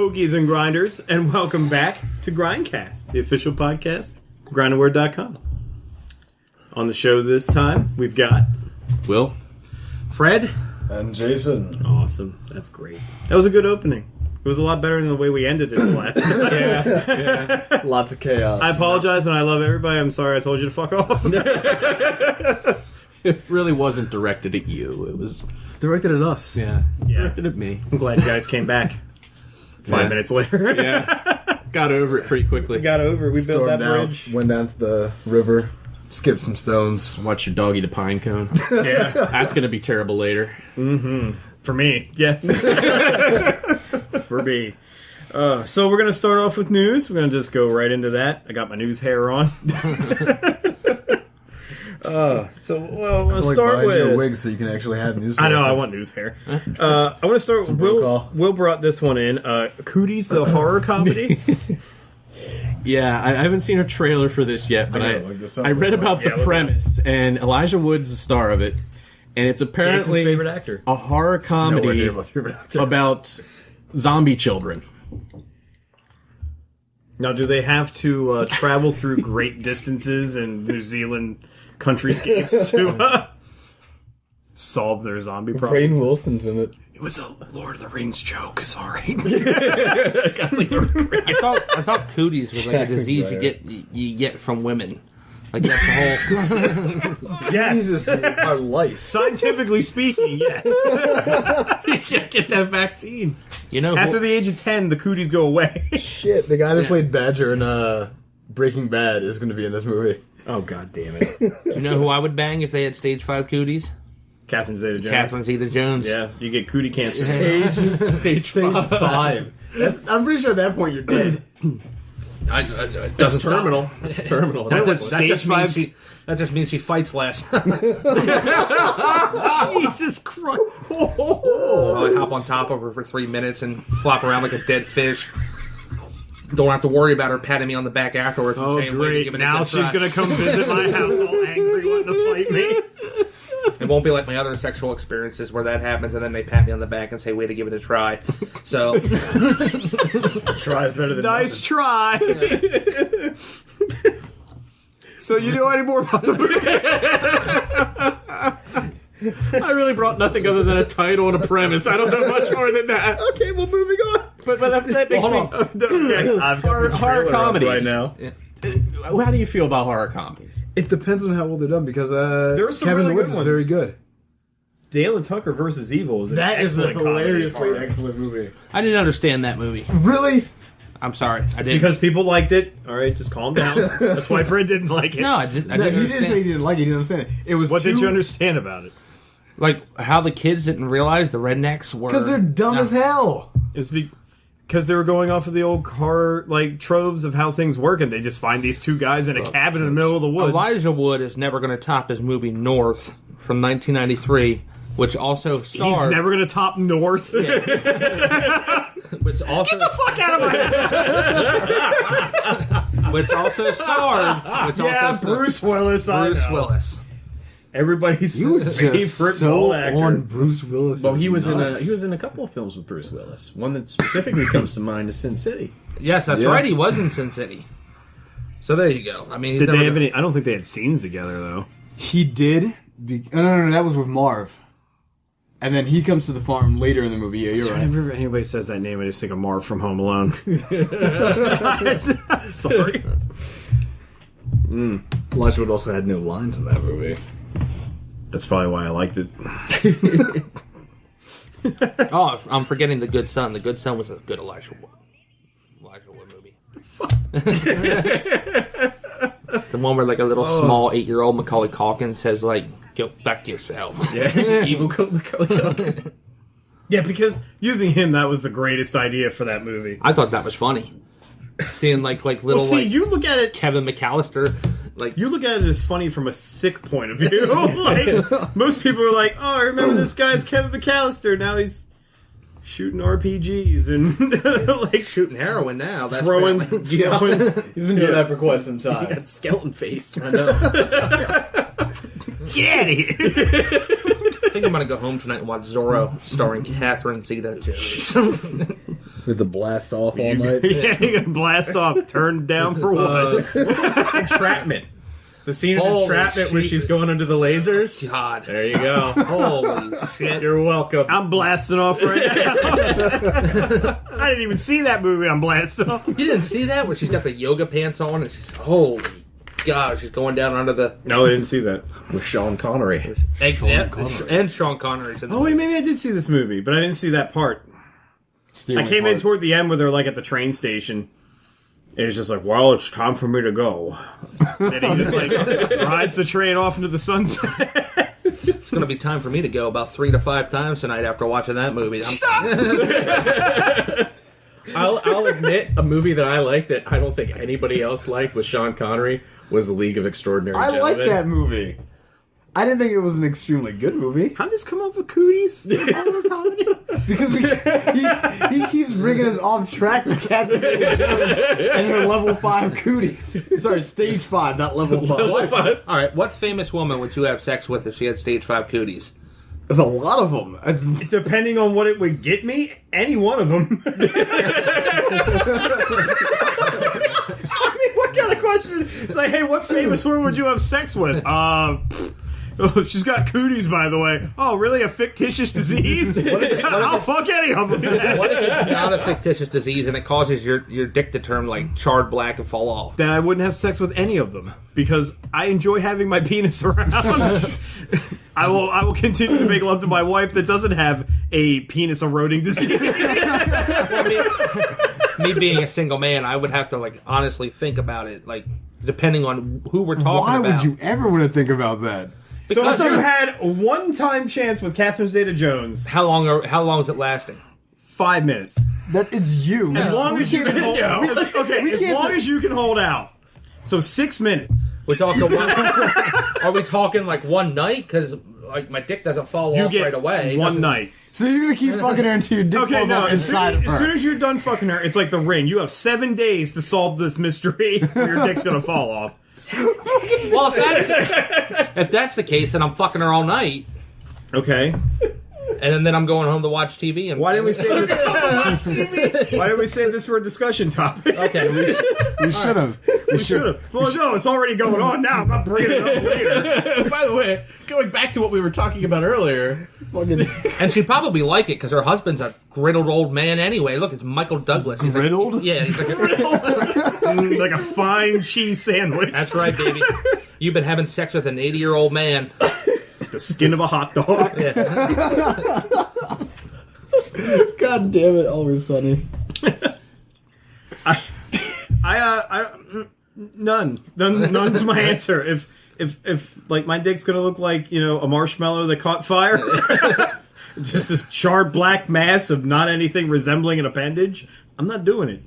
Cookies and Grinders, and welcome back to Grindcast, the official podcast, grindandword.com. On the show this time, we've got Will, Fred, and Jason. Awesome. That's great. That was a good opening. It was a lot better than the way we ended it last time. Yeah. Lots of chaos. I apologize, and I love everybody. I'm sorry I told you to fuck off. it really wasn't directed at you. It was directed at us. Yeah. Directed at me. I'm glad you guys came back 5 minutes later. Yeah. Got over it pretty quickly. We got over it. We built that bridge. Went down to the river, skipped some stones. Watch your dog eat a pine cone. Yeah. That's going to be terrible later. Mm-hmm. For me, yes. For me. So we're going to start off with news. We're going to just go right into that. I got my news hair on. Let's start with a wig so you can actually have news. I know, I want news hair. I want to start with Will brought this one in. Cooties, the horror comedy. Yeah, I haven't seen a trailer for this yet, but I read about the premise, and Elijah Wood's the star of it, and it's apparently Jason's favorite actor. A horror comedy about zombie children. Now, do they have to travel through great distances in New Zealand countryscapes to solve their zombie problem? Rainn Wilson's in it. It was a Lord of the Rings joke, sorry. I thought Cooties was like a disease you get from women. Like that's the whole. Yes, are lice. Scientifically speaking, yes. You can't get that vaccine. You know, after the age of 10, the cooties go away. Shit, the guy that played Badger in Breaking Bad is going to be in this movie. Oh, god damn it. You know who I would bang if they had stage 5 Cooties? Catherine Zeta-Jones. Catherine Zeta-Jones. Yeah, you get cootie cancer. Stage 5. I'm pretty sure at that point you're dead. That's terminal. That's terminal. Stage 5. That just means she fights less. Jesus Christ. I hop on top of her for 3 minutes and flop around like a dead fish. Don't have to worry about her patting me on the back afterwards. Oh, great. Now she's going to come visit my house all angry wanting to fight me. It won't be like my other sexual experiences where that happens and then they pat me on the back and say, way to give it a try. So... Try's better than nice try. Yeah. So you know any more about the movie? I really brought nothing other than a title and a premise. I don't know much more than that. Okay, well, moving on. But that makes me... Okay. I've got horror comedies right now. Yeah. How do you feel about horror comedies? It depends on how well they're done because there are some Kevin really Woods good is very good. Dale and Tucker versus Evil is an That is a excellent hilariously excellent movie. I didn't understand that movie. Really? I'm sorry. I didn't. Because people liked it. All right, just calm down. That's why Fred didn't like it. No, I didn't. He didn't say he didn't like it. He didn't understand it. It was what did you understand about it? Like how the kids didn't realize the rednecks were because they're dumb as hell. It's because they were going off of the old car troves of how things work, and they just find these two guys in a cabin in the middle of the woods. Elijah Wood is never going to top his movie North from 1993, which also starred. He's never going to top North. Yeah. Which also get the fuck out of my head. Which also starred. Bruce Willis. Bruce Willis. Everybody's favorite mole actor. On Bruce Willis. Well, he was in a couple of films with Bruce Willis. One that specifically comes to mind is Sin City. Yes, that's right. He was in Sin City. So there you go. I mean, did they have any? I don't think they had scenes together though. He did. No, that was with Marv. And then he comes to the farm later in the movie. Yeah, you're right. Whenever anybody says that name, I just think of Marv from Home Alone. Sorry. Elijah Wood also had no lines in that movie. That's probably why I liked it. Oh, I'm forgetting The Good Son. The Good Son was a good Elijah Wood movie. The one where like a little small 8-year-old Macaulay Culkin says go back to yourself. Yeah, evil Macaulay Culkin. Yeah, because using him, that was the greatest idea for that movie. I thought that was funny. Seeing little you look at it, Kevin McAllister. You look at it as funny from a sick point of view. Most people are like, "Oh, I remember this guy's Kevin McAllister. Now he's shooting RPGs and shooting heroin now. That's throwing. He's been doing that for quite some time. He got skeleton face. I know. Get out of here! I think I'm gonna go home tonight and watch Zorro, starring Catherine Zeta-Jones. With the blast off all night. Yeah, you can blast off. Turned down for what? Entrapment. The scene of Holy Entrapment where shit. she's going under the lasers. God. There you go. Holy shit. You're welcome. I'm blasting off right now. I didn't even see that movie. I'm blasting off. You didn't see that? Where she's got the yoga pants on and she's, holy God, she's going down under the... No, I didn't see that. With Sean Connery. And Sean Connery. Oh, wait, maybe I did see this movie, but I didn't see that part. I came in toward the end where they're like at the train station. And it's just like, well, it's time for me to go. And he just like rides the train off into the sunset. It's going to be time for me to go about 3 to 5 times tonight after watching that movie. I'll admit a movie that I liked that I don't think anybody else liked with Sean Connery was The League of Extraordinary I Gentlemen. like that movie. I didn't think it was an extremely good movie. How'd this come up with Cooties? Because he keeps bringing us off track with Catherine Zeta-Jones and her level 5 cooties. Sorry, stage 5, not level 5. All right, what famous woman would you have sex with if she had stage 5 cooties? There's a lot of them. Depending on what it would get me, any one of them. I mean, what kind of question? It's like, hey, what famous woman would you have sex with? She's got cooties, by the way. Oh, really? A fictitious disease? I'll fuck any of them. What if it's not a fictitious disease and it causes your dick to turn like charred black and fall off? Then I wouldn't have sex with any of them because I enjoy having my penis around. I will continue to make love to my wife that doesn't have a penis eroding disease. Me being a single man, I would have to like honestly think about it, like depending on who we're talking Why about. would you ever want to think about that? So if you had a one-time chance with Catherine Zeta-Jones, How long is it lasting? 5 minutes. That it's you. As long as you can hold out. Okay, as can't- long as you can hold out. So 6 minutes. We're talking are we talking like one night? Because like my dick doesn't fall You off get right away. It one doesn't- night. So you're going to keep fucking her until your dick Okay, falls no, off as inside of her. soon as you're done fucking her, it's like the Ring. You have 7 days to solve this mystery where your dick's gonna fall off. Well, if that's the case, then I'm fucking her all night, Okay. and then I'm going home to watch TV. And Why didn't we save this? Why didn't we save this for a discussion topic? Okay, We should have. We should have. Well, no, it's already going on now. I'm not bringing it up later. By the way, going back to what we were talking about earlier, and she'd probably like it because her husband's a griddled old man anyway. Look, it's Michael Douglas. He's Griddled? Like, yeah, he's like Like a fine cheese sandwich. that's right, baby. You've been having sex with an 80-year-old man. The skin of a hot dog. Yeah. God damn it, always sunny. None's my answer. If like my dick's gonna look like, you know, a marshmallow that caught fire, just this charred black mass of not anything resembling an appendage, I'm not doing it.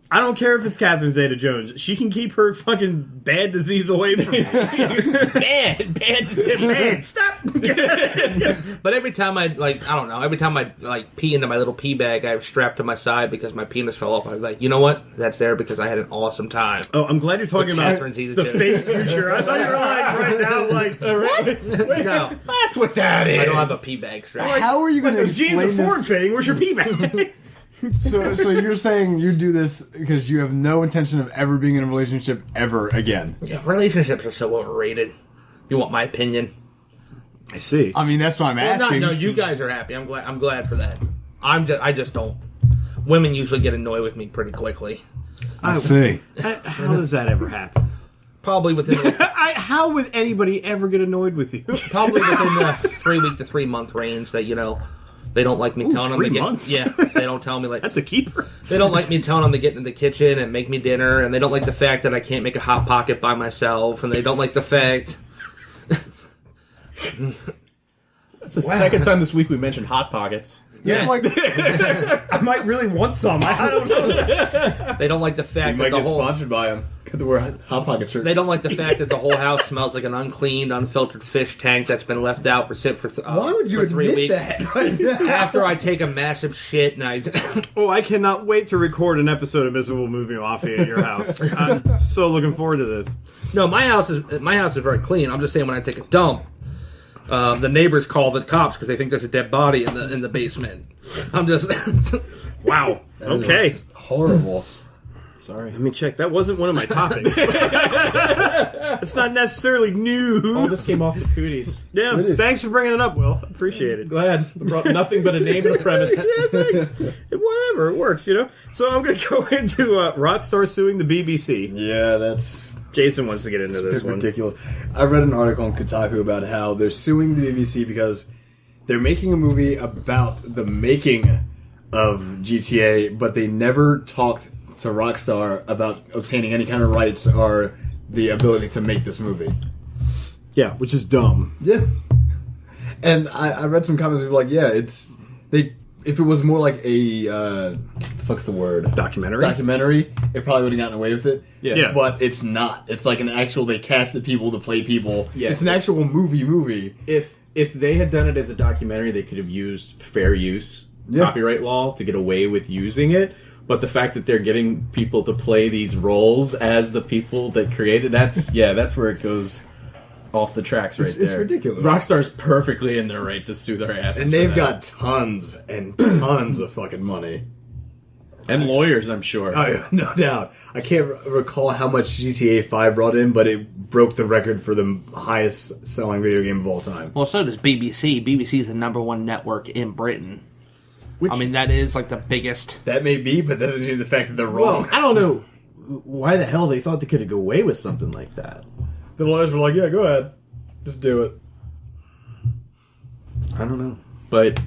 I don't care if it's Catherine Zeta-Jones. She can keep her fucking bad disease away from me. bad disease. Man, stop. But every time every time I like pee into my little pee bag, I strap to my side because my penis fell off. I was like, you know what? That's there because I had an awesome time. Oh, I'm glad you're talking about Catherine the Zeta-Jones. fake future. I thought you were like right now, like what? No, That's what that is. I don't have a pee bag strap. How are you going to Those jeans are explain form this? fitting. Where's your pee bag? So you're saying you do this because you have no intention of ever being in a relationship ever again? Yeah, relationships are so overrated. You want my opinion? I see. I mean, that's why I'm asking. No, you guys are happy. I'm glad for that. I just don't. Women usually get annoyed with me pretty quickly. I see. How does that ever happen? Probably within How would anybody ever get annoyed with you? probably within the 3 week to 3 month range that they don't like me telling them 3 to get. months? Yeah, they don't tell me like That's a keeper. they don't like me telling them to get in the kitchen and make me dinner, and they don't like the fact that I can't make a hot pocket by myself, and they don't like the fact. That's the second time this week we mentioned Hot Pockets. Just like I might really want some. I don't know. They don't like the fact that the whole. by him. Got to wear Hot Pocket shirts. They don't like the fact that the whole house smells like an uncleaned, unfiltered fish tank that's been left out for Why would you for 3 admit weeks. that right now? After I take a massive shit and I. Oh, I cannot wait to record an episode of Miserable Movie Mafia at your house. I'm so looking forward to this. No, my house is very clean. I'm just saying when I take a dump, The neighbors call the cops because they think there's a dead body in the basement. I'm just Wow. Okay. Horrible. Sorry. Let me check. That wasn't one of my topics. It's not necessarily news. All this came off the Cooties. Yeah. Thanks for bringing it up, Will. Appreciate it. Glad. I brought nothing but a name and a premise. Yeah, thanks. Whatever. It works, So I'm going to go into Rockstar suing the BBC. Yeah, that's... Jason wants to get into this one. Ridiculous. I read an article on Kotaku about how they're suing the BBC because they're making a movie about the making of GTA, but they never talked to Rockstar about obtaining any kind of rights or the ability to make this movie. Yeah, which is dumb. Yeah. And I read some comments that were like, yeah, if it was more like a fuck's the word? Documentary, it probably would have gotten away with it. Yeah. But it's not. It's like an actual, they cast the people to play people. Yeah. It's an actual movie. If they had done it as a documentary, they could have used fair use copyright law to get away with using it. But the fact that they're getting people to play these roles as the people that created, that's where it goes off the tracks right there. It's ridiculous. Rockstar's perfectly in their right to sue their asses. And they've got tons and tons of fucking money. And lawyers, I'm sure. Oh, no doubt. I can't recall how much GTA 5 brought in, but it broke the record for the highest selling video game of all time. well, so does BBC. BBC is the #1 network in Britain. That is like the biggest. That may be, but that doesn't change the fact that they're wrong. Well, I don't know why the hell they thought they could go away with something like that. The lawyers were like, yeah, go ahead. Just do it. I don't know. But,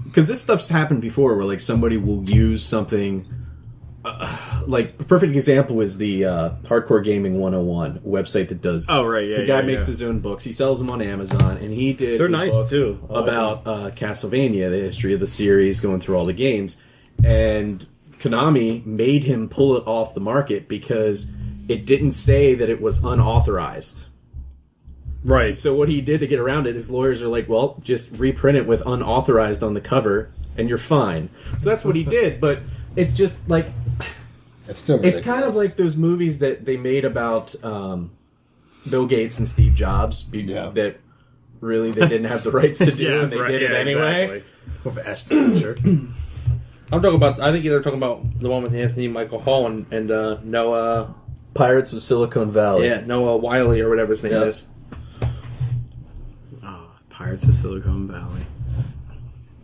because this stuff's happened before where, like, somebody will use something, like, a perfect example is the Hardcore Gaming 101 website that does... Oh, right, yeah. The guy makes his own books. He sells them on Amazon, and he did... They're a nice, book too. about Castlevania, the history of the series, going through all the games. And Konami made him pull it off the market because it didn't say that it was unauthorized. Right. So what he did to get around it, his lawyers are like, well, just reprint it with unauthorized on the cover, and you're fine. So that's what he did, but it just, like... It's kind of like those movies that they made about Bill Gates and Steve Jobs that really they didn't have the rights to do, and they did it anyway. Exactly. With Ashton Kutcher. I'm talking about. I think they're talking about the one with Anthony Michael Hall and Noah. Pirates of Silicon Valley. Yeah, Noah Wiley or whatever his name is. Pirates of Silicon Valley.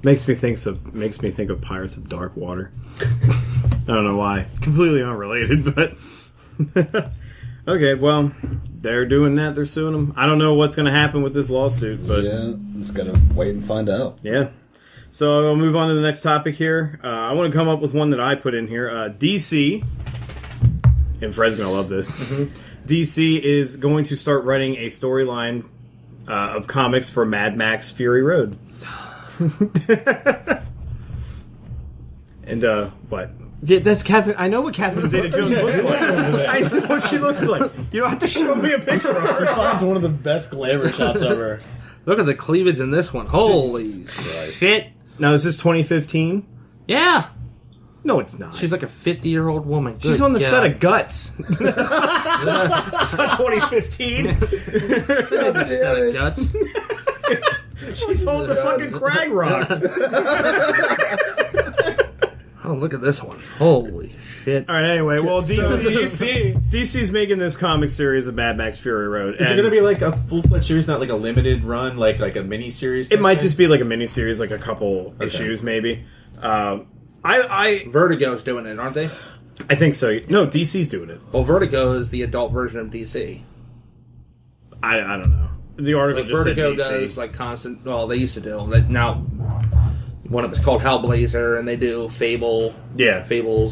Makes me think of Pirates of Dark Water. I don't know why. Completely unrelated, but okay. Well, they're doing that. They're suing them. I don't know what's going to happen with this lawsuit, but just gotta wait and find out. Yeah. So I'll move on to the next topic here. I want to come up with one that I put in here. DC, and Fred's going to love this. DC is going to start writing a storyline of comics for Mad Max Fury Road. And what? Yeah, that's Catherine. I know what Catherine Zeta-Jones looks like. I know what she looks like. You don't have to show me a picture of her. It's one of the best glamour shots ever. Look at the cleavage in this one. Holy shit! Now is this 2015? Yeah. No, it's not. She's like a 50-year-old woman. She's on the set of Guts. It's not 2015. the set of Guts. She's holding the fucking Crag Rock. Oh, look at this one. Holy shit. All right, anyway, well, DC's making this comic series of Mad Max Fury Road. Is it going to be like a full-fledged series, not like a limited run, like a mini-series? It might just be like a mini-series, like a couple issues, maybe. Vertigo's doing it, aren't they? I think so. No, DC's doing it. Well, Vertigo is the adult version of DC. I don't know. The article just Vertigo said DC. does like constant. Well, they used to do. Now, one of it's called Hellblazer, and they do Fables,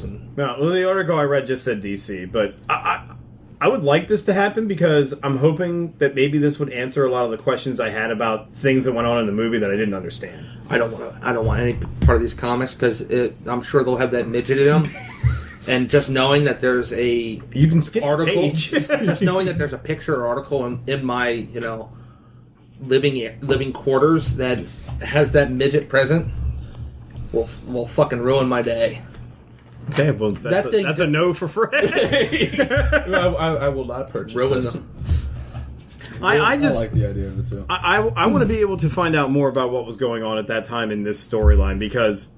and No, well, the article I read just said DC, but I would like this to happen because I'm hoping that maybe this would answer a lot of the questions I had about things that went on in the movie that I didn't understand. I don't want any part of these comics because I'm sure they'll have that midget in them. And just knowing that there's you can skip article, the page. just knowing that there's a picture or article in my living quarters that has that midget present will fucking ruin my day. Okay, well that's a no for Fred. I will not purchase Ruin this. them. I just like the idea of it too. I want to be able to find out more about what was going on at that time in this storyline, because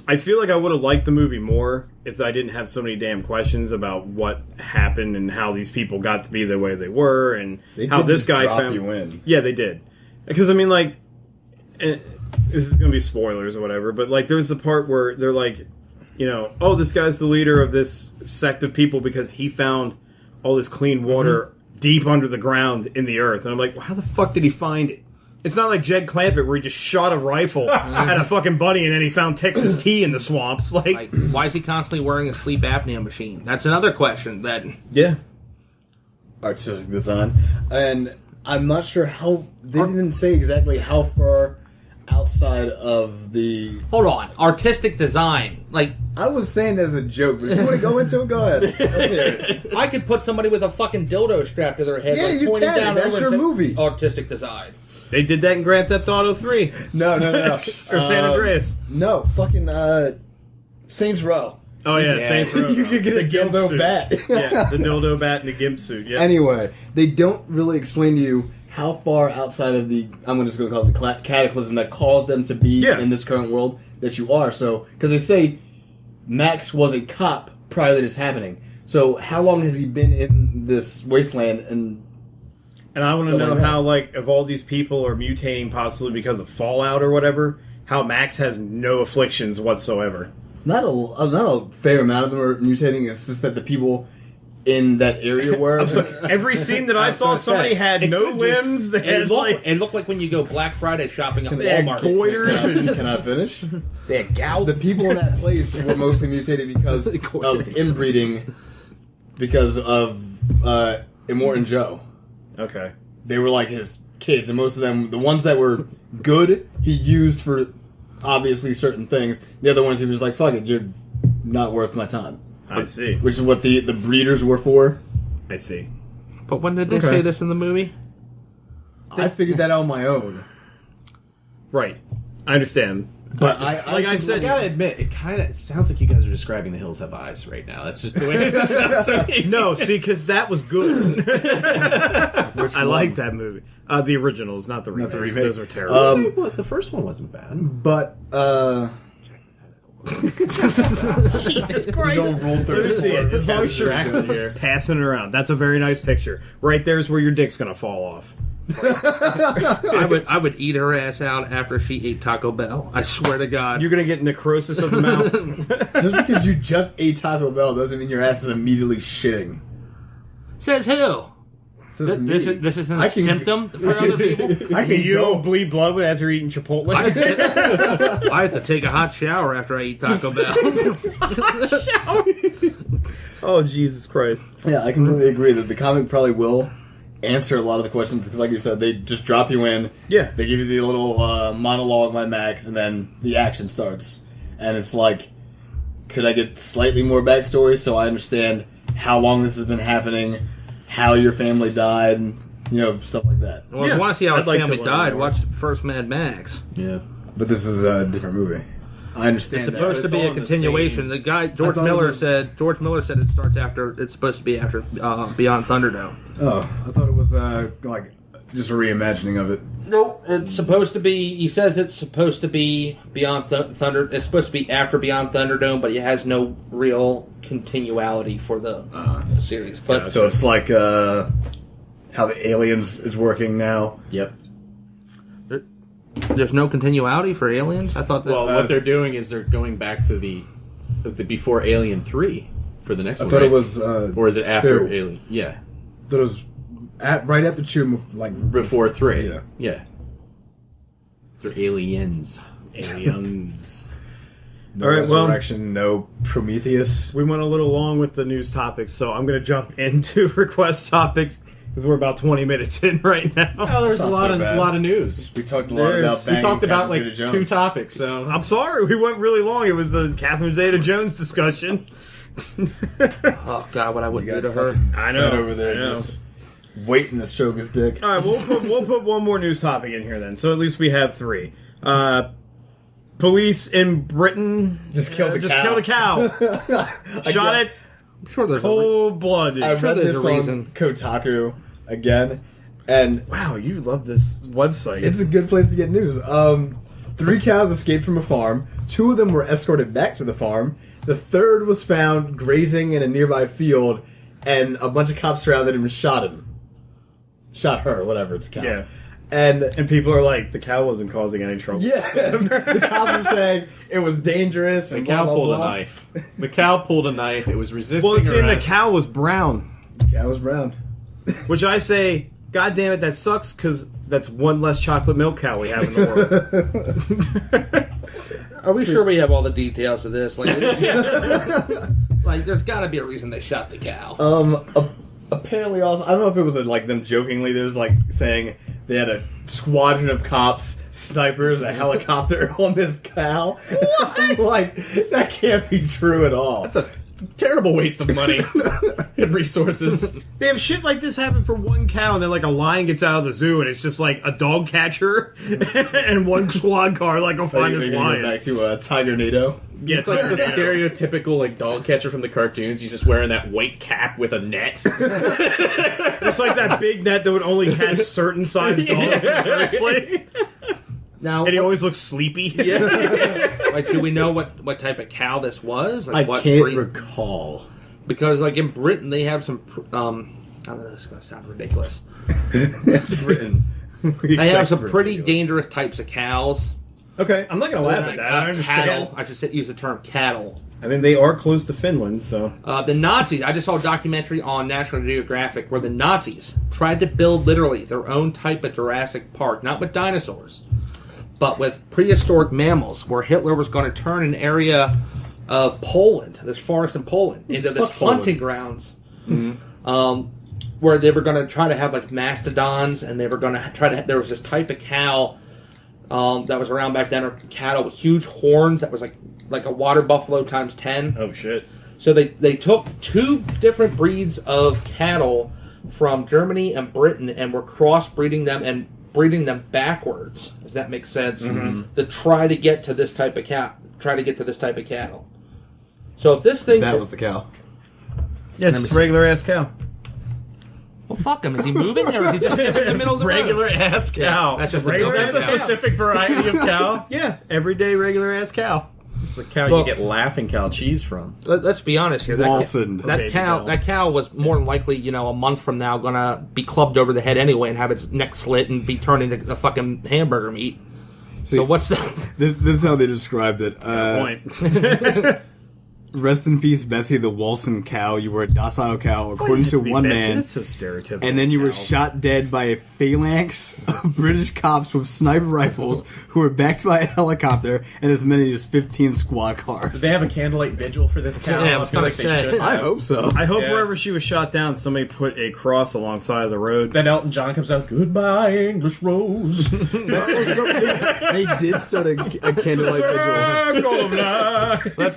I feel like I would have liked the movie more if I didn't have so many damn questions about what happened and how these people got to be the way they were and how this guy found you in. Yeah, they did. Because I mean, like, this is going to be spoilers or whatever, but like, there's the part where they're like, you know, oh, this guy's the leader of this sect of people because he found all this clean water deep under the ground in the earth. And I'm like, well, how the fuck did he find it? It's not like Jed Clampett where he just shot a rifle at a fucking bunny and then he found Texas tea in the swamps. Like, why is he constantly wearing a sleep apnea machine? That's another question. That yeah, artistic design, and I'm not sure how they didn't say exactly how far outside of the. Hold on, artistic design. Like, I was saying that as a joke, but if you want to go into it, go ahead. Let's hear it. I could put somebody with a fucking dildo strapped to their head. Yeah, like, you pointing can. down That's over your and say, movie. Artistic design. they did that in Grand Theft Auto 3 No. or San Andreas. No, fucking Saints Row. Oh yeah, Saints Row. You could get a gimp dildo suit. bat. Yeah, the dildo bat and the gimp suit. Yeah. Anyway, they don't really explain to you how far outside of the, I'm just going to call it the cataclysm that caused them to be in this current world that you are. So, because they say Max was a cop prior to this happening. So, how long has he been in this wasteland? And I want to Something know like that. how, like, if all these people are mutating possibly because of fallout or whatever, how Max has no afflictions whatsoever. Not a fair amount of them are mutating. It's just that the people in that area were. Every scene that I saw, somebody had no limbs. They had, It looked like when you go Black Friday shopping at they had Walmart. goiters and Can I finish? they had gout. The people in that place were mostly mutated because of inbreeding, because of Immortan Joe. Okay. They were like his kids, and most of them, the ones that were good, he used for obviously certain things. The other ones, he was like, fuck it, you're not worth my time. I see. Which is what the breeders were for. I see. But when did they Okay. say this in the movie? I figured that out on my own. Right. I understand. But Like I said, I gotta admit, it sounds like you guys are describing The Hills Have Eyes right now. That's just the way it sounds to me. no, see, because that was good. I like that movie. The originals, not the remakes. remake. Those are terrible. Well, the first one wasn't bad. But Jesus Christ. don't roll through Let me see it. As long as you're Here. passing it around. That's a very nice picture. Right there's where your dick's going to fall off. I would eat her ass out after she ate Taco Bell. I swear to God. You're going to get necrosis of the mouth. just because you just ate Taco Bell doesn't mean your ass is immediately shitting. Says who? Says me. This isn't I a can- symptom for other people. I can You go. don't bleed blood after eating Chipotle. I have to take a hot shower after I eat Taco Bell. Oh, Jesus Christ. Yeah, I completely agree that the comic probably will answer a lot of the questions because, like you said, they just drop you in. Yeah. They give you the little monologue by Max, and then the action starts. And it's like, could I get slightly more backstory so I understand how long this has been happening, how your family died, and stuff like that. Well, if Yeah, you want to see how I'd his like to family learn died, more. watch the first Mad Max. Yeah. But this is a different movie. I understand It's that. supposed to it's be all a in the continuation. The guy George thought it Miller was- said it starts after. It's supposed to be after Beyond Thunderdome. Oh, I thought it was like just a reimagining of it. Nope, it's supposed to be. He says it's supposed to be Beyond Thunder. It's supposed to be after Beyond Thunderdome, but it has no real continuality for the series. But So it's like how the aliens is working now. Yep. there's no continuality for Aliens. I thought that. Well, what they're doing is they're going back to the before Alien 3 for the next I one. thought right? it was or is it after two. Alien? Yeah. That was right after two, like Before 3. Yeah. Yeah. They're aliens. Aliens. no All right, well- resurrection, no Prometheus. We went a little long with the news topics, so I'm going to jump into request topics because we're about 20 minutes in right now. Oh, there's Not so bad. lot of news. We talked a lot There's- about. we banging We talked about Catherine like Zeta-Jones. 2 topics, so I'm sorry, we went really long. It was the Catherine Zeta-Jones discussion. oh God, what I would You do got to her. fucking I know, Fred over there I know. just waiting to stroke his dick. All right, we'll put one more news topic in here then. So at least we have 3. Police in Britain Just killed the just cow. killed a cow. Shot it I'm sure there's cold blooded. I sure read there's this a on reason. Kotaku again, And wow, you love this website. it's a good place to get news. 3 cows escaped from a farm. 2 of them were escorted back to the farm. The third was found grazing in a nearby field, and a bunch of cops surrounded him and shot him. Shot her, whatever, it's a cow. Yeah. And people are like, the cow wasn't causing any trouble. yeah, the cops were saying it was dangerous. The And cow blah, blah, pulled blah. a knife. The cow pulled a knife. It was resisting Well, it's saying the arrest. cow was brown. Cow was brown. Which I say, God damn it, that sucks, because that's one less chocolate milk cow we have in the world. Are we sure we have all the details of this? Like, like there's got to be a reason they shot the cow. Apparently, also, I don't know if it was like them jokingly. There was like saying they had a squadron of cops, snipers, a helicopter on this cow. What? Like that can't be true at all. That's a terrible waste of money and resources. They have shit like this happen for one cow, and then like a lion gets out of the zoo, and it's just like a dog catcher and one squad car like go find this lion. Back to Tiger Nado. Yeah, It's like the stereotypical like dog catcher from the cartoons. He's just wearing that white cap with a net. It's like that big net that would only catch certain size dogs in the first place. Now, And he always looks sleepy. like, do we know what type of cow this was? Like, I what can't breed? recall. Because, like, in Britain, they have some. I don't know, this is going to sound ridiculous. It's Britain. They have some pretty dangerous types of cows. Okay, I'm not gonna laugh at that. I understand. Cattle. I should use the term cattle. I mean, they are close to Finland, so The Nazis. I just saw a documentary on National Geographic where the Nazis tried to build literally their own type of Jurassic Park, not with dinosaurs, but with prehistoric mammals, where Hitler was going to turn an area of Poland, this forest in Poland, into this hunting grounds, where they were going to try to have like mastodons, and they were going to try to. There was this type of cow that was around back then, or cattle with huge horns that was like a water buffalo times 10. oh shit. So they took 2 different breeds of cattle from Germany and Britain and were crossbreeding them and breeding them backwards, if that makes sense, to try to get to this type of cattle. So if this thing That was the cow. Yeah, it's just a regular ass cow. well, fuck him. Is he moving or is he just in the middle of the Regular road? ass cow. That's just a Regular Is that the ass cow. specific variety of cow? Yeah, everyday regular ass cow. It's the cow Well- you get laughing cow cheese from. Let's be honest here. Lawson. That Baby cow, bell. that cow was more than likely, a month from now, gonna be clubbed over the head anyway and have its neck slit and be turned into a fucking hamburger meat. See, So what's that? this is how they described it. Point. Rest in peace, Bessie the Walson cow. You were a docile cow, according to one man. That's so stereotypical. And then you were cow. shot dead by a phalanx of British cops with sniper rifles who were backed by a helicopter and as many as 15 squad cars. Did they have a candlelight vigil for this cow? Yeah, I was feel gonna like they say. should. I hope so. I hope Yeah. wherever she was shot down, somebody put a cross alongside of the road. Then Elton John comes out, "Goodbye, English Rose." They did start a candlelight vigil.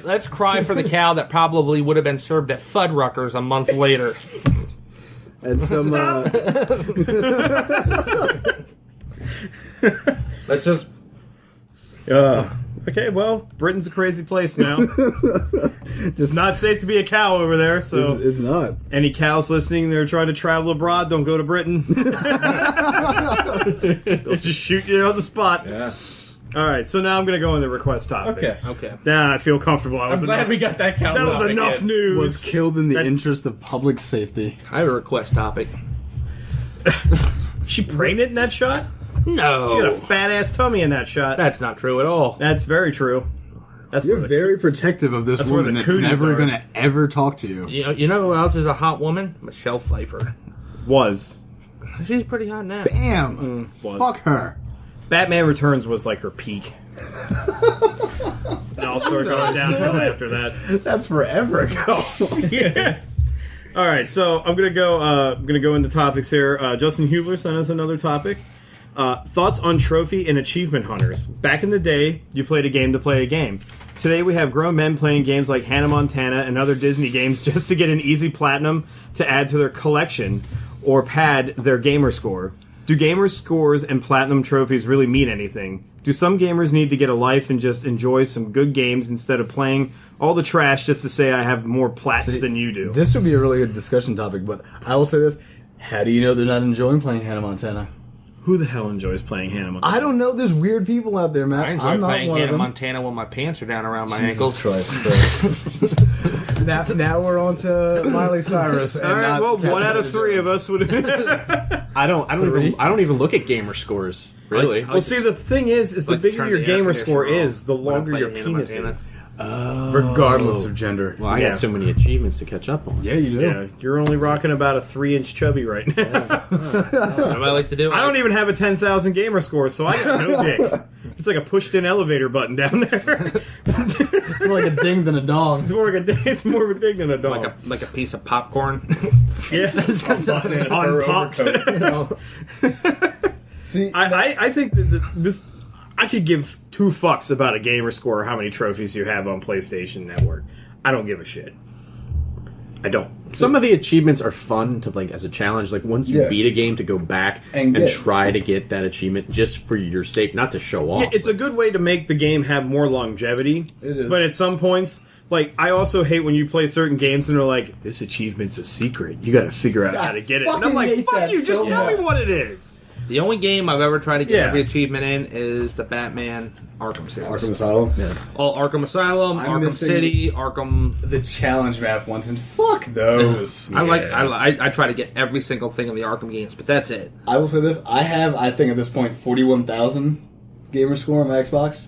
Let's cry for the cow that probably would have been served at Fuddruckers a month later. And some. Let's just. Okay, well, Britain's a crazy place now. It's not safe to be a cow over there, so It's not. any cows listening, they're trying to travel abroad, don't go to Britain. They'll just shoot you on the spot. Yeah. All right, so now I'm going to go into request topics. Okay. Nah, I feel comfortable. I'm glad we got that cow. That was topic enough in. news. Was killed in the That- interest of public safety. I have a request topic. She pregnant in that shot? No. She had a fat ass tummy in that shot. That's not true at all. That's very true. That's You're where the- very protective of this That's where woman the that's cooties never are. going to ever talk to you. You know who else is a hot woman? Michelle Pfeiffer. was. She's pretty hot now. Bam! Was. Fuck her. Batman Returns was like her peak. And I'll start going downhill after that. That's forever ago. Yeah. All right, so I'm gonna go into topics here. Justin Hubler sent us another topic. Thoughts on trophy and achievement hunters. Back in the day, you played a game to play a game. Today we have grown men playing games like Hannah Montana and other Disney games just to get an easy platinum to add to their collection or pad their gamer score. Do gamers' scores and platinum trophies really mean anything? Do some gamers need to get a life and just enjoy some good games instead of playing all the trash just to say I have more plats than you do? This would be a really good discussion topic, but I will say this. How do you know they're not enjoying playing Hannah Montana? Who the hell enjoys playing Hannah Montana? I don't know. There's weird people out there, Matt. I enjoy I'm not playing one of Hannah them. Montana when my pants are down around my Jesus ankles. Christ. now we're on to Miley Cyrus. And All right, not well, Catherine 1 out of 3 Zeta-Jones. of us would. I don't even look at gamer scores. Really? Well, see, the thing is the like to bigger turn your the air gamer score conditioner is, the when I'm longer your playing Hannah penis Montana. is. Regardless of gender. Well, I Yeah. got so many achievements to catch up on. Yeah, you do. Yeah, you're only rocking about a 3-inch chubby right now. What do I like to do? I don't even have a 10,000 gamer score, so I got no dick. It's like a pushed-in elevator button down there. It's more like a ding than a dong. It's more of a dick than a dog. like a piece of popcorn. Yeah, unpopped. See, I think that this. I could give 2 fucks about a gamer score or how many trophies you have on PlayStation Network. I don't give a shit. I don't. Some of the achievements are fun to as a challenge. Like once you Yeah. beat a game, to go back And and get- try to get that achievement just for your sake, not to show off. Yeah, it's a good way to make the game have more longevity. It is. But at some points, I also hate when you play certain games and they're like, "This achievement's a secret. You got to figure out how to get it." And I'm fucking like, hate "Fuck that you! Just so tell me much. what it is." The only game I've ever tried to get Yeah. every achievement in is the Batman Arkham series. Arkham Asylum. All Arkham Asylum, I'm Arkham missing- City, Arkham. The challenge map ones, and fuck those. I try to get every single thing in the Arkham games, but that's it. I will say this: I have, I think, at this point, 41,000 gamer score on my Xbox.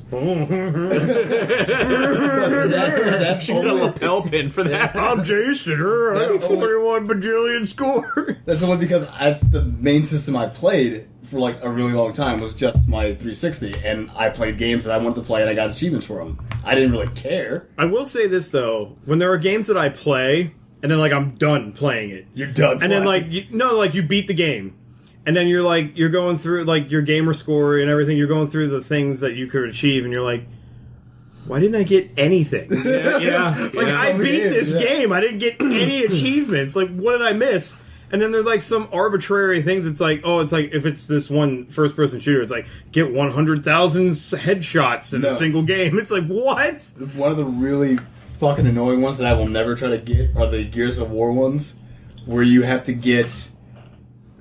that's You got a only, lapel pin for that. I'm Jason. I have a That's only- 41 bajillion score. that's only because that's the main system I played for like a really long time was just my 360, and I played games that I wanted to play, and I got achievements for them. I didn't really care. I will say this though: when there are games that I play, and then I'm done playing it, You're done. and then playing. you beat the game, and then you're going through your gamer score and everything. You're going through the things that you could achieve, and you're like, why didn't I get anything? Yeah. I some beat games, this yeah. game. I didn't get any achievements. Like, what did I miss? And then there's some arbitrary things. It's like, if it's this one first-person shooter, it's like get 100,000 headshots in a No. single game. It's like, what? One of the really fucking annoying ones that I will never try to get are the Gears of War ones, where you have to get,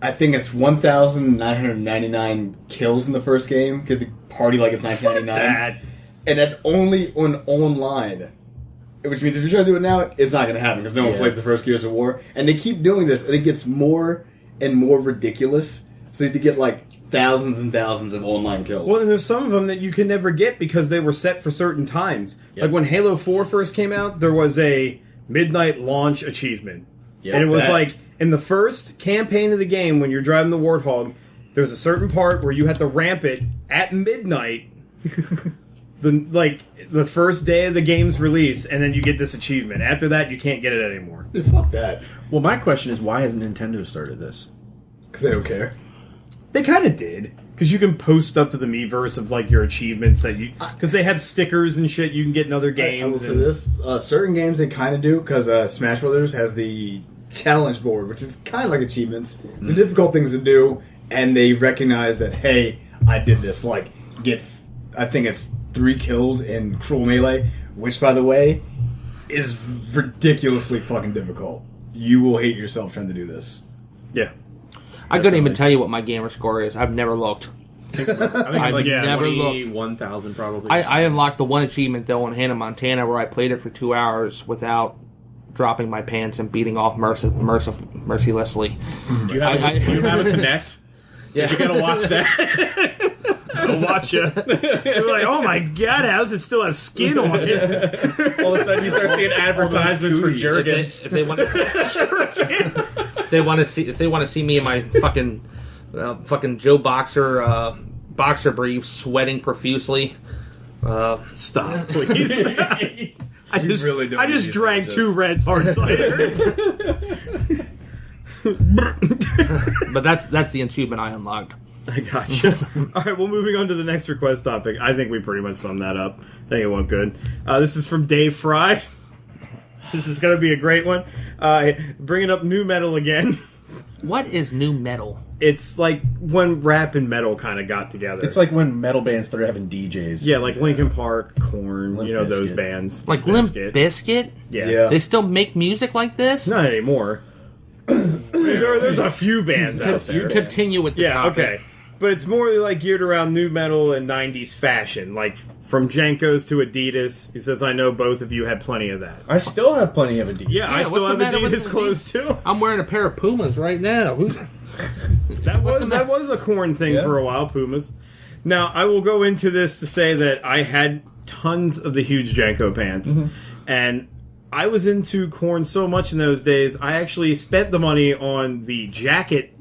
I think it's 1,999 kills in the first game. Get the party like it's 1999, That. and that's only on online. Which means if you try to do it now, it's not going to happen because no one Yeah. plays the first Gears of War, and they keep doing this, and it gets more and more ridiculous. So you have to get thousands and thousands of online kills. Well, and there's some of them that you can never get because they were set for certain times. Yep. Like when Halo 4 first came out, there was a midnight launch achievement. Yep, And it was that. in the first campaign of the game, when you're driving the Warthog, there's a certain part where you have to ramp it at midnight, the first day of the game's release, and then you get this achievement. After that, you can't get it anymore. Dude, fuck that, Well, my question is, why hasn't Nintendo started this? because they don't care. They kind of did. Because you can post up to the Miiverse of your achievements that you... Because they have stickers and shit you can get in other I will games. say and- this: certain games they kind of do because Smash Brothers has the challenge board, which is kind of like achievements, the difficult things to do, and they recognize that hey, I did this. I think it's 3 kills in Cruel Melee, which by the way is ridiculously fucking difficult. You will hate yourself trying to do this. Yeah. I couldn't even tell you what my gamer score is. I've never looked. I think I've never looked. 21,000 probably. I unlocked the one achievement though in Hannah Montana where I played it for 2 hours without dropping my pants and beating off mercilessly. Do you have a Connect? Yeah. You gotta watch that. I'll watch you. You're like, oh my god, how does it still have skin on it? All of a sudden, you start seeing advertisements for Cooties. Jergens. If they want to see me in my fucking Joe Boxer boxer briefs, sweating profusely. Stop, please. I just really don't I just need drank that, 2 Reds hard cider. But that's the achievement I unlocked. I got you. All right, well, moving on to the next request topic. I think we pretty much summed that up. I think it went good. This is from Dave Fry. This is going to be a great one. Bringing up new metal again. What is new metal? It's like when rap and metal kind of got together. It's like when metal bands started having DJs. yeah, like Linkin Park, Korn, Limp those Bizkit. bands. Like Limp Bizkit. Bizkit? Yeah. Yeah. They still make music like this? Not anymore. They There's a few bands out there. Continue with the topic. Okay. But it's more like geared around new metal and 90s fashion, like from Jankos to Adidas. He says, I know both of you had plenty of that. I still have plenty of Adidas. Yeah, I still have Adidas clothes too. I'm wearing a pair of Pumas right now. That was a Korn thing for a while, Pumas. Now, I will go into this to say that I had tons of the huge Janko pants, and I was into Korn so much in those days, I actually spent the money on the jacket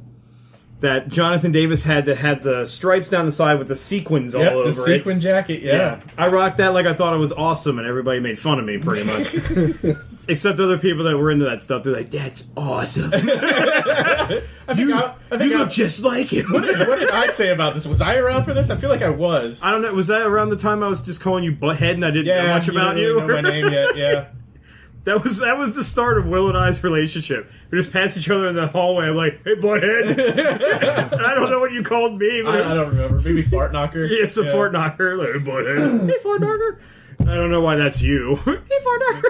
that Jonathan Davis had that had the stripes down the side with the sequins all over it. The sequin jacket, yeah. I rocked that like I thought it was awesome, and everybody made fun of me pretty much. Except other people that were into that stuff. They're like, that's awesome. You look just like him. What did I say about this? Was I around for this? I feel like I was. I don't know. Was that around the time I was just calling you Butthead and I didn't know much about you? Know my name yet, yeah. That was the start of Will and I's relationship. We just passed each other in the hallway. I'm like, hey, Butthead. I don't know what you called me. But I don't remember. Maybe Fart Knocker? Yes, the Fart Knocker. Like, hey, Butthead. Hey, Fart Knocker. I don't know why that's you. Hey, Fart Knocker.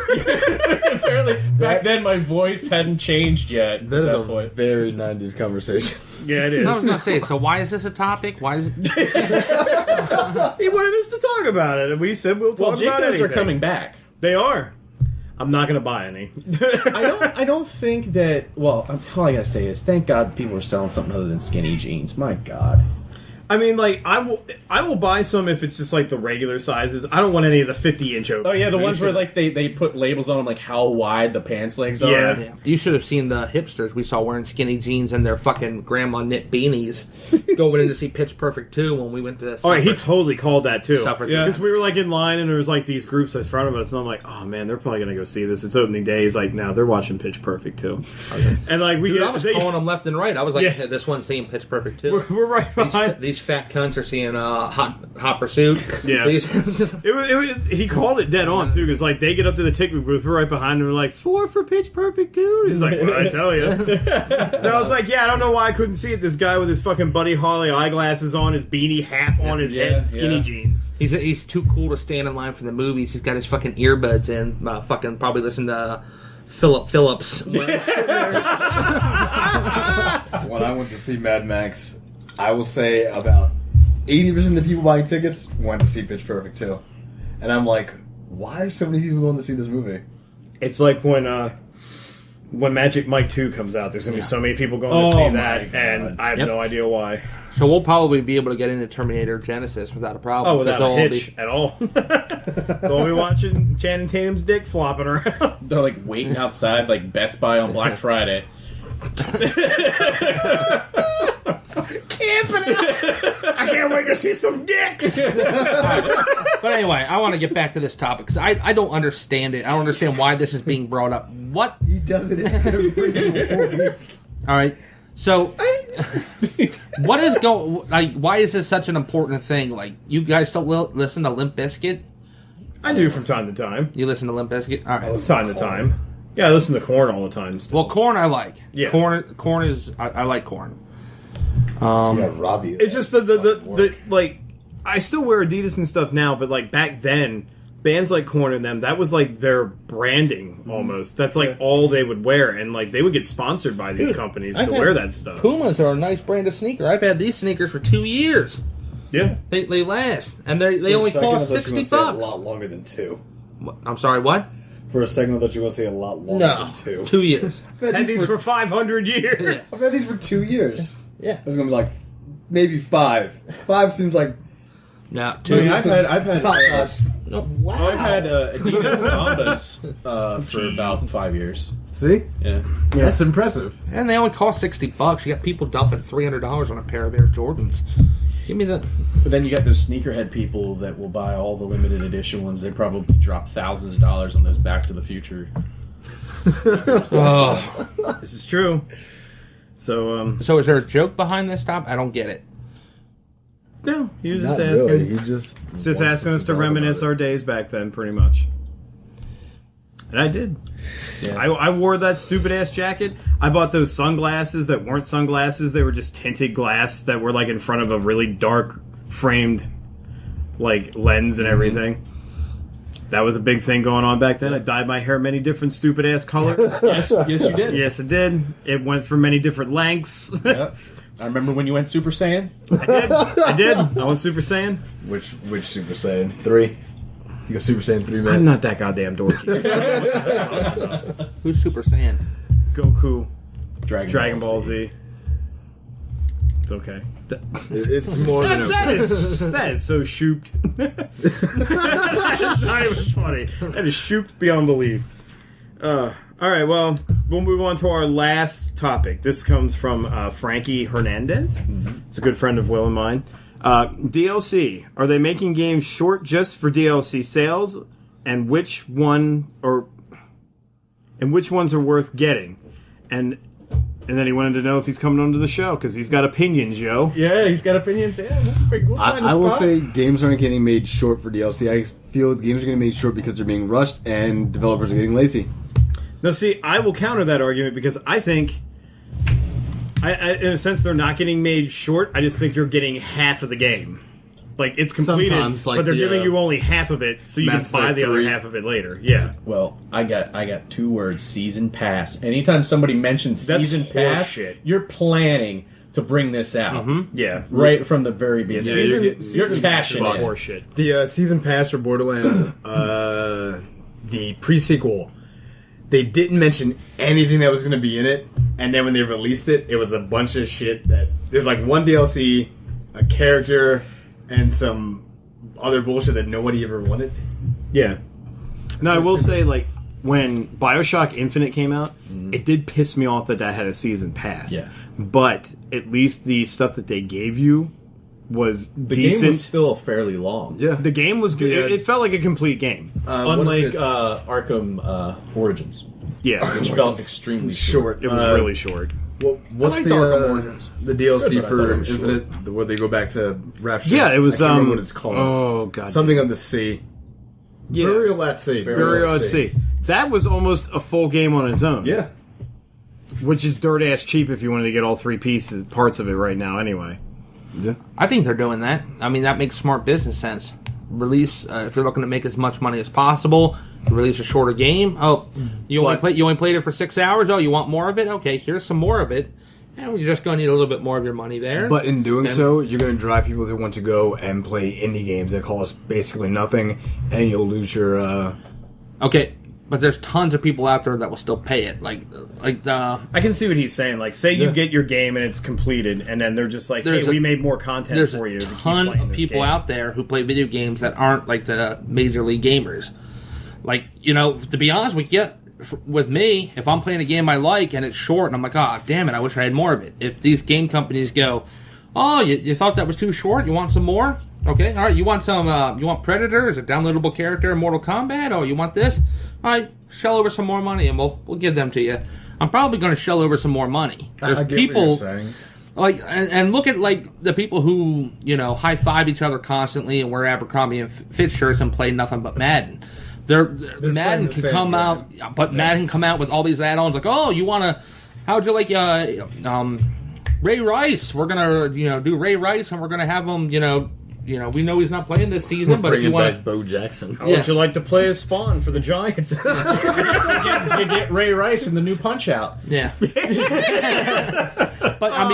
Apparently, back then my voice hadn't changed yet. That is a very 90s conversation. Yeah, it is. I was going to say, so why is this a topic? Why is it... He wanted us to talk about it, and we said we'll talk about it. Jankos are coming back. They are. I'm not going to buy any. I don't think that... Well, all I got to say is, thank God people are selling something other than skinny jeans. My God. I mean, like, I will buy some if it's just, like, the regular sizes. I don't want any of the 50-inch openings. Oh, yeah, the ones where, like, they put labels on them, like, how wide the pants legs are. Yeah. You should have seen the hipsters we saw wearing skinny jeans and their fucking grandma knit beanies going in to see Pitch Perfect 2 when we went to... Oh, yeah, he totally called that, too. Yeah. Because we were, like, in line, and there was, like, these groups in front of us, and I'm like, oh, man, they're probably going to go see this. It's opening day. He's like, no, they're watching Pitch Perfect, too. Okay. And, like, I was calling them left and right. I was like, hey, this one's seeing Pitch Perfect 2. We're right behind... These fat cunts are seeing Hot Pursuit. Yeah. He called it dead on, too, because, like, they get up to the ticket booth, we're right behind them, we're like, 4 for Pitch Perfect 2? He's like, what did I tell you? And I was like, yeah, I don't know why I couldn't see it. This guy with his fucking Buddy Holly eyeglasses on, his beanie half on his head, skinny jeans. He's too cool to stand in line for the movies. He's got his fucking earbuds in, fucking probably listen to Philip Phillips. When I went to see Mad Max, I will say about 80% of the people buying tickets went to see Pitch Perfect 2. And I'm like, why are so many people going to see this movie? It's like when Magic Mike 2 comes out, there's going to be so many people going to see that, and I have no idea why. So we'll probably be able to get into Terminator Genesis without a problem. Oh, without a hitch at all. We'll be watching Channing Tatum's dick flopping around. They're like waiting outside like Best Buy on Black Friday. Camping it! I can't wait to see some dicks! But anyway, I want to get back to this topic because I don't understand it. I don't understand why this is being brought up. What? He does it every week. All right. So, what is going? Like, why is this such an important thing? Like, you guys don't listen to Limp Bizkit? I do from time to time. You listen to Limp Bizkit? All right. Time to time. Yeah, I listen to Korn all the time. Still. Well, Korn I like. Yeah. Korn is I like Korn. Robbie. It's just the like. I still wear Adidas and stuff now, but like back then, bands like Korn and them, that was like their branding almost. That's like all they would wear, and like they would get sponsored by these companies to wear that stuff. Pumas are a nice brand of sneaker. I've had these sneakers for 2 years. Yeah, they last, and they only cost $60. A lot longer than 2. I'm sorry, what? For a second, I thought you were going to say a lot longer than 2. 2 years. I've had these for 500 years. I've had these for 2 years. Yeah, it's going to be like maybe 5. 5 seems like. No, 2 years. I've had wow. I've had Adidas Sambas for about 5 years. See? Yeah. That's impressive. And they only cost $60. You got people dumping $300 on a pair of Air Jordans. Give me that. But then you got those sneakerhead people that will buy all the limited edition ones. They probably drop thousands of dollars on those Back to the Future. This is true. So is there a joke behind this topic? I don't get it. No, he was just Not asking. really. He just asking us to reminisce our days back then, pretty much. And I did. Yeah. I wore that stupid ass jacket. I bought those sunglasses that weren't sunglasses. They were just tinted glass that were like in front of a really dark framed like lens and everything. That was a big thing going on back then. I dyed my hair many different stupid ass colors. Yes, you did. Yes, it did. It went for many different lengths. Yep. I remember when you went Super Saiyan. I did. I went Super Saiyan. Which Super Saiyan? 3? You go Super Saiyan 3, man? I'm not that goddamn dorky. Who's Super Saiyan? Goku. Dragon Ball Z. It's okay. It's more than That is so shooped. That's not even funny. That is shooped beyond belief. All right, well, we'll move on to our last topic. This comes from Frankie Hernandez. It's a good friend of Will and mine. DLC. Are they making games short just for DLC sales? And which ones are worth getting? And then he wanted to know if he's coming onto the show because he's got opinions, Joe. Yeah, he's got opinions. Yeah, we'll find a I will spot. say games aren't getting made short for DLC. I feel games are getting made short because they're being rushed and developers are getting lazy. Now, see, I will counter that argument because I think, in a sense, they're not getting made short. I just think you're getting half of the game. Like, it's completed, Sometimes, like but they're the, giving you only half of it, so you Mass can buy Effect the other 3. half of it later. Yeah. Well, I got 2 words: season pass. Anytime somebody mentions That's season pass, horseshit. you're planning to bring this out Yeah. right from the very beginning. season- You're cashing fuck. in. Horseshit. The season pass for Borderlands, the pre-sequel, they didn't mention anything that was going to be in it, and then when they released it, it was a bunch of shit that... There's like one DLC, a character, and some other bullshit that nobody ever wanted. Yeah. Now, I will say, like, when Bioshock Infinite came out, it did piss me off that had a season pass. Yeah. But at least the stuff that they gave you was The decent. game was still fairly long. Yeah. The game was good. Yeah. It felt like a complete game. Unlike Arkham Origins, Yeah. which felt extremely short. It was really short. What's I like the Arkham Origins. the DLC good, but I thought for it was short. Infinite, where they go back to Rapture? Yeah, it was, I can't remember what it's called. Oh, God. Something of the sea. Yeah. Burial at Sea. Burial at Sea. That was almost a full game on its own. Yeah. Which is dirt ass cheap if you wanted to get all 3 parts of it right now anyway. Yeah. I think they're doing that. I mean, that makes smart business sense. Release if you're looking to make as much money as possible. Release a shorter game. Oh, you only played it for 6 hours. Oh, you want more of it? Okay, here's some more of it. And you're just going to need a little bit more of your money there. But in doing so, you're going to drive people to want to go and play indie games that cost basically nothing, and you'll lose your... Okay, but there's tons of people out there that will still pay it. Like I can see what he's saying. Like, say you get your game and it's completed, and then they're just like, hey, we made more content there's for you. a to keep ton playing of this people game. out there who play video games that aren't like the major league gamers. Like, you know, to be honest with you, with me, if I'm playing a game I like and it's short, and I'm like, oh, damn it, I wish I had more of it. If these game companies go, oh, you thought that was too short? You want some more? Okay, all right. You want some? You want Predator as a downloadable character in Mortal Kombat? Oh, you want this? All right, shell over some more money, and we'll give them to you. I'm probably going to shell over some more money. There's I get people what you're saying. like, and look at like the people who high five each other constantly and wear Abercrombie and Fitch shirts and play nothing but Madden. They're Madden the can same come game. out, but Madden can come out with all these add-ons like, oh, you want to? How'd you like Ray Rice? We're gonna do Ray Rice, and we're gonna have him. We know he's not playing this season, but if you want, Bo Jackson. How would you like to play as Spawn for the Giants? you get Ray Rice in the new Punch Out. yeah. But I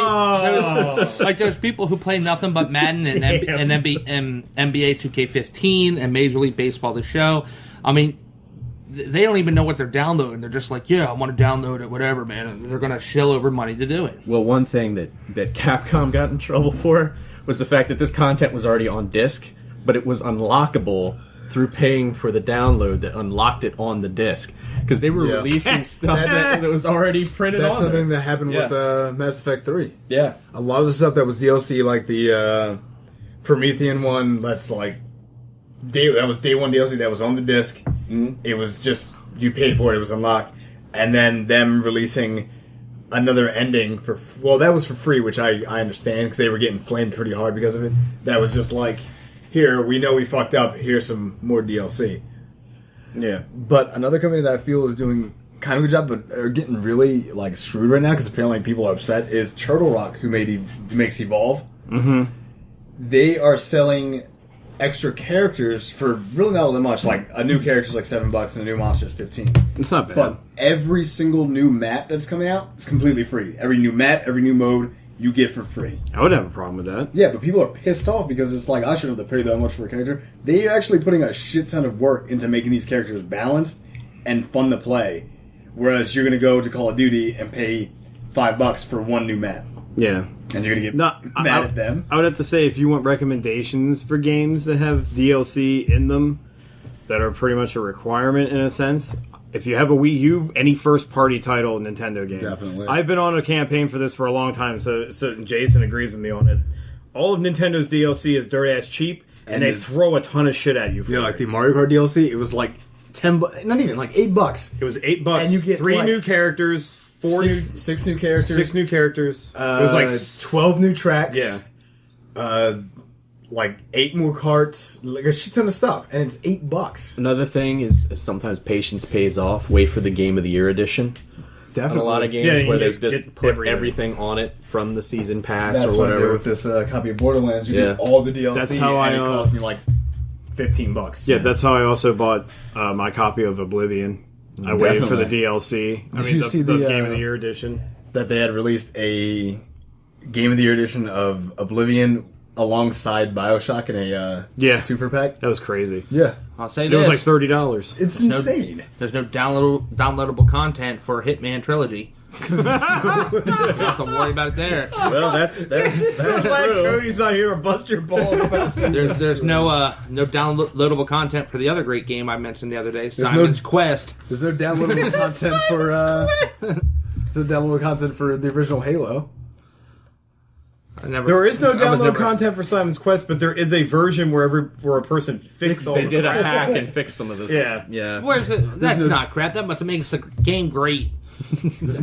mean, there's people who play nothing but Madden and NBA 2K15 and Major League Baseball the show. I mean, they don't even know what they're downloading. They're just like, yeah, I want to download it, whatever, man. And they're going to shell over money to do it. Well, one thing that Capcom got in trouble for was the fact that this content was already on disc, but it was unlockable through paying for the download that unlocked it on the disc. Because they were releasing stuff that was already printed That's on something there. that happened with Mass Effect 3. Yeah. A lot of the stuff that was DLC, like the Promethean one, that's like that was day one DLC that was on the disc. Mm-hmm. It was just you paid for it; it was unlocked, and then them releasing another ending that was for free, which I understand because they were getting flamed pretty hard because of it. That was just like, here we know we fucked up. Here's some more DLC. Yeah. But another company that I feel is doing kind of a good job, but are getting really like screwed right now because apparently people are upset, is Turtle Rock, who makes Evolve. Mm-hmm. They are selling extra characters for really not all that much. Like a new character is like $7 and a new monster is $15. It's not bad. But every single new map that's coming out is completely free. Every new map, every new mode, you get for free. I would have a problem with that. Yeah, but people are pissed off because it's like, I shouldn't have to pay that much for a character. They're actually putting a shit ton of work into making these characters balanced and fun to play. Whereas you're going to go to Call of Duty and pay $5 for one new map. Yeah. And you're going to get mad at them. I would have to say, if you want recommendations for games that have DLC in them that are pretty much a requirement in a sense, if you have a Wii U, any first-party title Nintendo game. Definitely. I've been on a campaign for this for a long time, so Jason agrees with me on it. All of Nintendo's DLC is dirt-ass cheap, and they throw a ton of shit at you for Yeah, it. like the Mario Kart DLC, it was like $10, not even, like $8. It was $8, And you get, 3 like, new characters, 6 new characters. 6 new characters. It was like 12 new tracks. Yeah. Like 8 more carts, like a shit ton of stuff, and it's $8. Another thing is sometimes patience pays off. Wait for the Game of the Year edition. Definitely. On a lot of games Yeah, where you they just just get put everything on it from the season pass That's or what I did whatever. with this copy of Borderlands. You Yeah. get all the DLC, That's how and I, it cost me like $15. Yeah, that's how I also bought my copy of Oblivion. I waited for the Definitely. DLC. I Did mean, you see the, Game of the Year edition? That they had released a Game of the Year edition of Oblivion alongside BioShock in a 2-for pack. That was crazy. Yeah. I'll say It this. was like $30. It's insane. There's no downloadable content for Hitman Trilogy. You don't have to worry about it there. Well, that's so glad Cody's not here to bust your balls about this. There's no downloadable content for the other great game I mentioned the other day, Simon's Quest. There's no downloadable content for there's no downloadable content for the original Halo. There is no download content for Simon's Quest, but there is a version where a person fixed all they the did a crap. hack and fixed some of this. Yeah. Yeah. Where's it? That's not crap. That must make the game great.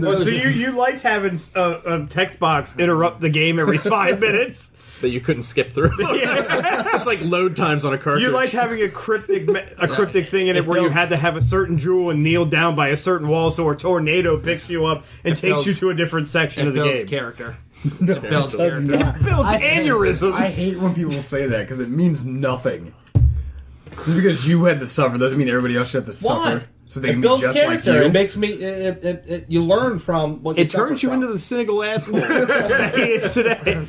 Oh, so you liked having a text box interrupt the game every 5 minutes? That you couldn't skip through. It's like load times on a cartridge. You liked having a cryptic thing in it where you had to have a certain jewel and kneel down by a certain wall so a tornado picks you up and takes you to a different section of the builds game. character. It builds character. It builds aneurysms. I hate when people say that because it means nothing. Just because you had to suffer doesn't mean everybody else should have to suffer. So they It can be builds just like character. you. It makes me. You learn from what you It turns you suffer into the cynical asshole that he is today.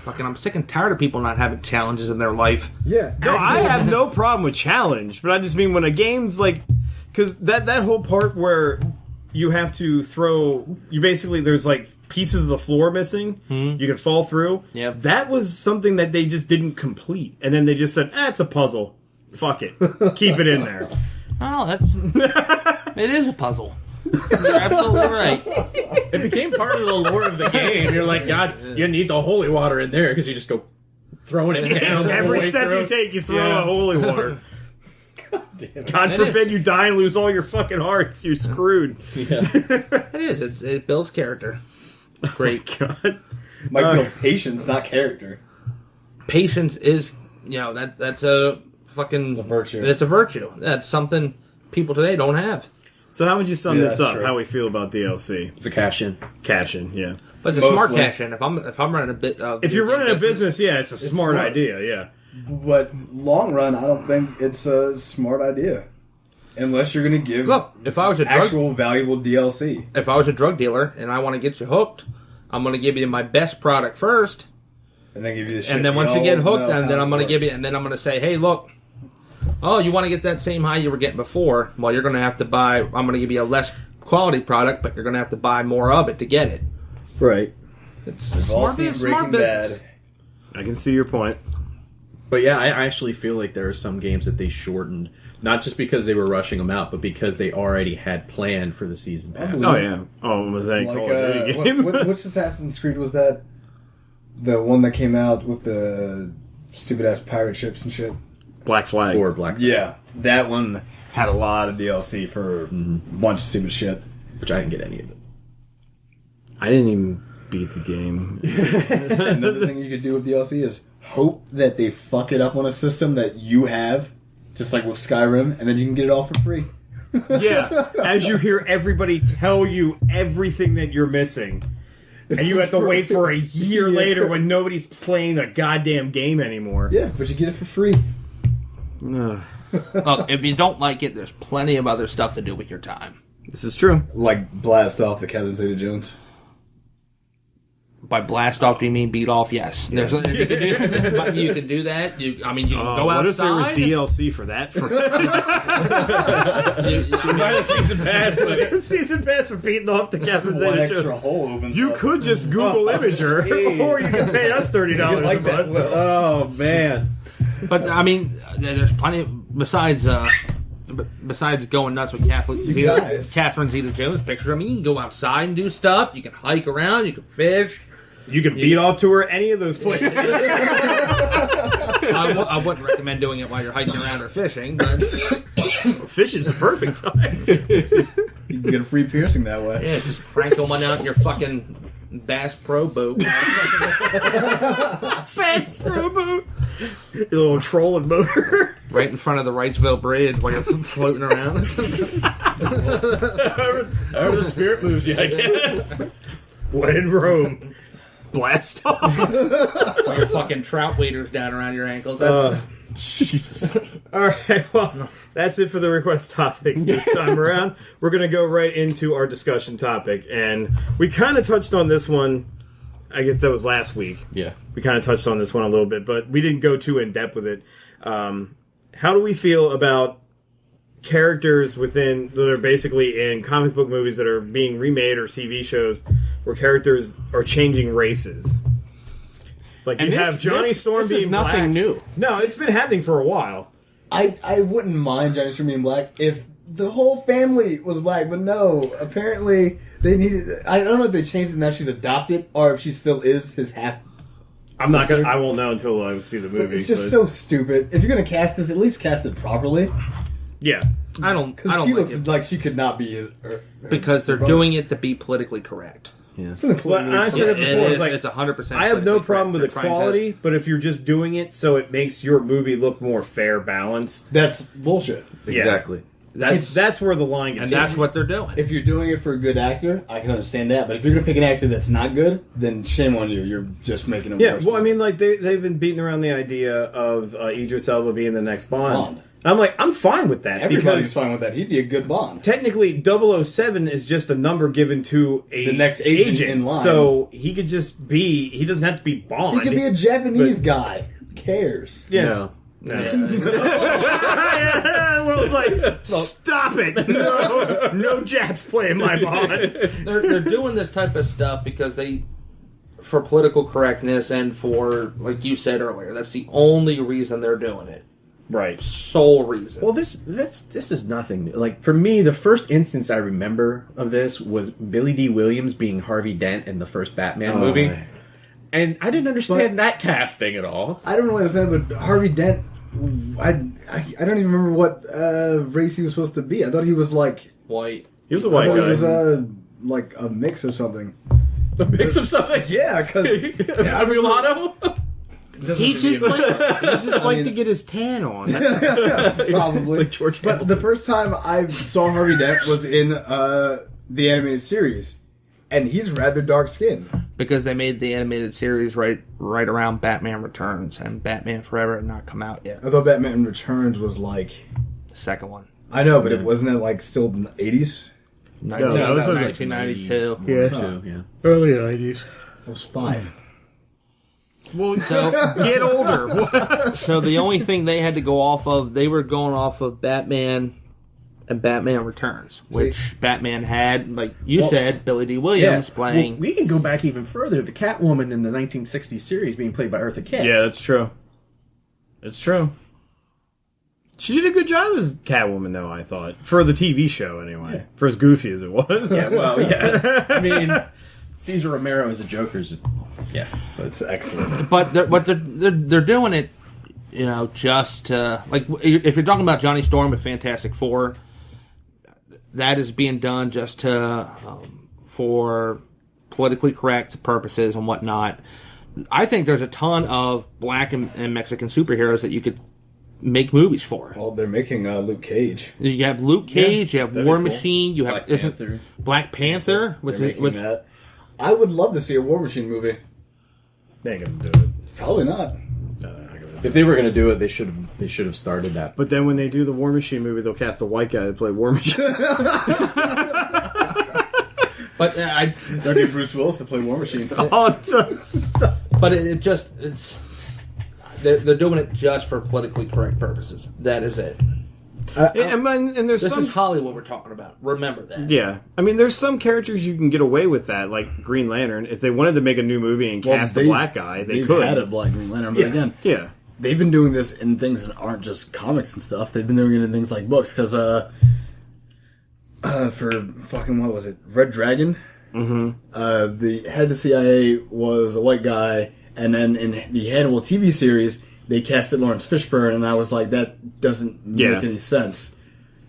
Fucking, I'm sick and tired of people not having challenges in their life. Yeah. No, I have no problem with challenge, but I just mean when a game's like, because that whole part where you have to throw, there's like pieces of the floor missing, you can fall through. Yep. That was something that they just didn't complete, and then they just said, it's a puzzle. Fuck it, keep it in there. Oh, it is a puzzle. You're absolutely right. It became part of the lore of the game. You're like, God, you need the holy water in there because you just go throwing it down. the Every way step through. you take, you throw Yeah. a holy water. God forbid you die and lose all your fucking hearts. You're screwed. Yeah. It is. It builds character. Great. God. Might build patience, not character. Patience is, that's a fucking. It's a virtue. It's a virtue. That's something people today don't have. So how would you sum this that's up? true. How we feel about DLC? It's a cash in. Cash in, yeah. But it's a smart Mostly. cash in. If I'm running a bit of. If you're running a business, yeah, it's a smart smart. idea, yeah. But long run, I don't think it's a smart idea. Unless you're going to give Look, if I was a drug actual valuable DLC. if I was a drug dealer and I want to get you hooked, I'm going to give you my best product first, And then give you the shit. and then once we you get all hooked, know and then how I'm it going to give you, works. and then I'm going to say, hey, look, oh, you want to get that same high you were getting before? Well, you're going to have to buy. I'm going to give you a less quality product, but you're going to have to buy more of it to get it. Right. It's We've all smart, seen smart Breaking business. Bad. I can see your point. But yeah, I actually feel like there are some games that they shortened, not just because they were rushing them out, but because they already had planned for the season pass. Oh, yeah. Oh, was that a Like, Call of Duty game? which Assassin's Creed was that? The one that came out with the stupid ass pirate ships and shit? Black Flag. For Black, Yeah. That one had a lot of DLC for a bunch of stupid shit. which I didn't get any of it. I didn't even beat the game. Another thing you could do with DLC is hope that they fuck it up on a system that you have, just like with Skyrim, and then you can get it all for free. Yeah, as you hear everybody tell you everything that you're missing. and you have to wait for a year later when nobody's playing the goddamn game anymore. Yeah, but you get it for free. Look, if you don't like it, there's plenty of other stuff to do with your time. This is true. Like blast off the Catherine Zeta-Jones. By blast off, do you mean beat off? Yes. You can do that. You can go outside. What if there was DLC for that? You buy a season pass, but season pass for beating off the Catherine One Zeta-Jones. extra hole opens You up. could just Google Imager, or you can pay us $30 like a that, month. Will. oh man, But there's plenty besides going nuts with Catherine Zeta-Jones pictures. I mean, you can go outside and do stuff. You can hike around. You can fish. You can beat off to her any of those places. I wouldn't recommend doing it while you're hiking around or fishing, but Fishing's the perfect time. You can get a free piercing that way. yeah, just crank one out in your fucking Bass Pro boat. Fast Pro boat. Your little trolling motor. Right in front of the Wrightsville Bridge while you're floating around. however the spirit moves you, I guess. When in Rome, blast off. While your fucking trout waders down around your ankles. That's Jesus. All right, well, that's it for the request topics this time around. We're going to go right into our discussion topic. And we kind of touched on this one, I guess that was last week. Yeah. We kind of touched on this one a little bit, but we didn't go too in-depth with it. How do we feel about characters that are basically in comic book movies that are being remade or TV shows where characters are changing races? Like you have Johnny Storm being is nothing black. new. No, it's been happening for a while. I wouldn't mind Johnny Storm being black if the whole family was black, but no. Apparently, they needed. I don't know if they changed it now she's adopted or if she still is his half. I'm not gonna. I won't know until I see the movie. It's just so stupid. If you're gonna cast this, at least cast it properly. Yeah, I don't Because she like looks it. like she could not be his. Because they're doing it to be politically correct. Well, I said it before. It's like it's 100%. I have no problem with the They're trying quality, but if you're just doing it so it makes your movie look more fair, balanced, That's bullshit. Exactly. that's where the line gets. and that's what they're doing. If you're doing it for a good actor, I can understand that. But if you're gonna pick an actor that's not good, then shame on you. You're just making them. Yeah, worse. well, I mean, like they've been beating around the idea of Idris Elba being the next Bond. Bond. I'm like, I'm fine with that everybody's because fine with that. He'd be a good Bond. technically 007 is just a number given to The next agent in line. So he could just be. He doesn't have to be Bond. He could be a Japanese guy. Who cares? Yeah. No. Will's like, stop it! No Japs playing my Bond. They're doing this type of stuff because for political correctness and for, like you said earlier, that's the only reason they're doing it. Right. Sole reason. Well, this is nothing new. Like, for me, the first instance I remember of this was Billy D. Williams being Harvey Dent in the first Batman movie. Right. And I didn't understand that casting at all. I don't really understand, but Harvey Dent, I don't even remember what race he was supposed to be. I thought he was like White. He was a I white thought guy. he was like a mix or something. A mix of something? Yeah, because A mulatto? He just liked to get his tan on. probably. Like George But Hamilton. the first time I saw Harvey Dent was in the animated series, and he's rather dark skinned. Because they made the animated series right around Batman Returns, and Batman Forever had not come out yet. I thought Batman Returns was like The second one. I know, but it wasn't it like still the 80s. No, this was 1992. Yeah. early 90s. I was 5. Well, So get older. So the only thing they had to go off of, they were going off of Batman and Batman Returns, which Batman had, like you said, Billy D. Williams playing. Well, we can go back even further to Catwoman in the 1960s series being played by Eartha Kitt. Yeah, that's true. It's true. She did a good job as Catwoman, though, I thought. For the TV show, anyway. Yeah. For as goofy as it was. Yeah, well, yeah. I mean, Cesar Romero as a Joker is just, yeah. That's excellent. But they're doing it, just to, like, if you're talking about Johnny Storm at Fantastic Four, that is being done just to for politically correct purposes and whatnot. I think there's a ton of black and Mexican superheroes that you could make movies for. Well, they're making Luke Cage. You have Luke Cage, you have that'd War be cool. Machine, you have Black Panther. Black Panther, They're making that. I would love to see a War Machine movie. They ain't gonna do it. Probably not. If they were going to do it, they should have started that. But then when they do the War Machine movie, they'll cast a white guy to play War Machine. But They'll get Bruce Willis to play War Machine. But they're doing it just for politically correct purposes. That is it. And there's This some... is Hollywood we're talking about. Remember that. Yeah. I mean, there's some characters you can get away with that, like Green Lantern. If they wanted to make a new movie and cast a black guy, they could. They've had a black Green Lantern, but again... Yeah. They've been doing this in things that aren't just comics and stuff. They've been doing it in things like books. Because, for fucking, what was it? Red Dragon? Mm-hmm. The head of the CIA was a white guy. And then in the Hannibal TV series, they casted Lawrence Fishburne. And I was like, that doesn't make any sense.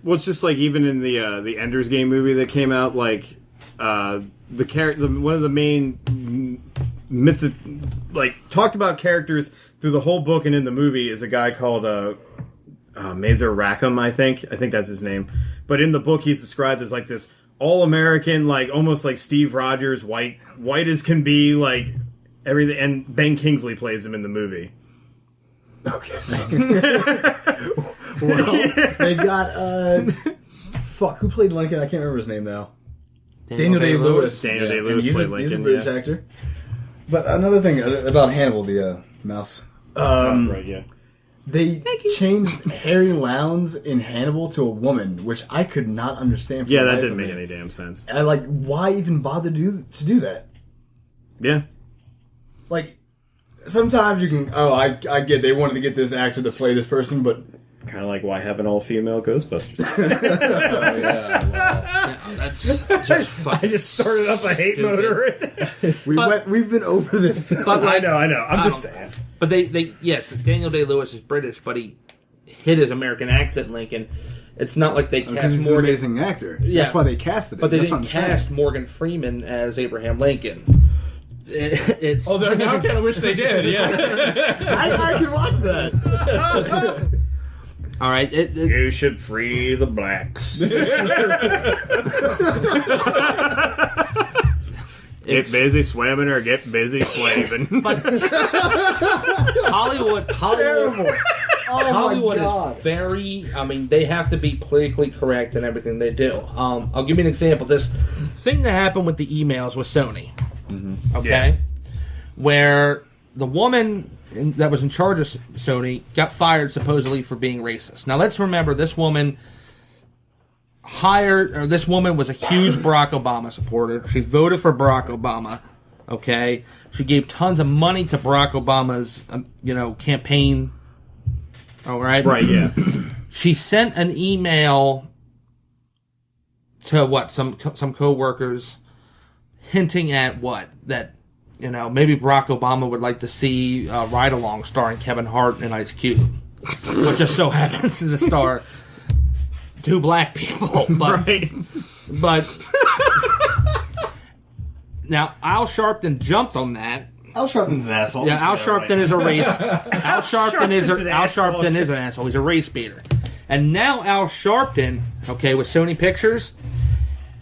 Well, it's just like even in the Ender's Game movie that came out, like, one of the main talked about characters through the whole book and in the movie is a guy called Mazer Rackham, I think that's his name. But in the book, he's described as like this all-American, like almost like Steve Rogers, white as can be, like everything. And Ben Kingsley plays him in the movie. Okay. Well, they got who played Lincoln? I can't remember his name now. Daniel Day-Lewis. Daniel Day-Lewis played Lincoln. He's a British actor. But another thing about Hannibal, the mouse. Right, yeah. They changed Harry Lowndes in Hannibal to a woman, which I could not understand. Yeah, that didn't make any damn sense. I why even bother to do that? Yeah. Like, sometimes you can. Oh, I get they wanted to get this actor to play this person, but kind of like why have an all-female Ghostbusters? That's just fucking I just started up a hate motor. we've been over this. But I know. I'm just saying. But yes, Daniel Day-Lewis is British, but he hit his American accent in Lincoln. It's not like they Because cast he's an Morgan. amazing actor. Yeah. That's why they casted him. But they That's didn't what I'm cast saying. Morgan Freeman as Abraham Lincoln. It's Although now I kind of wish they did, yeah. I could watch that. all right. You should free the blacks. Get busy swimming or get busy slaving. But Hollywood Hollywood is very. I mean, they have to be politically correct in everything they do. I'll give you an example. This thing that happened with the emails with Sony. Mm-hmm. Okay, Yeah. Where the woman that was in charge of Sony got fired supposedly for being racist. Now let's remember this woman this woman was a huge Barack Obama supporter. She voted for Barack Obama. Okay, she gave tons of money to Barack Obama's campaign. All right, Right, yeah. She sent an email to some co-workers hinting at that maybe Barack Obama would like to see Ride Along starring Kevin Hart and Ice Cube, which just so happens to star two black people. But, Right. but now Al Sharpton jumped on that. Al Sharpton's an asshole. Yeah, Al Sharpton is a race. Al Sharpton is an asshole. He's a race beater. And now Al Sharpton, with Sony Pictures,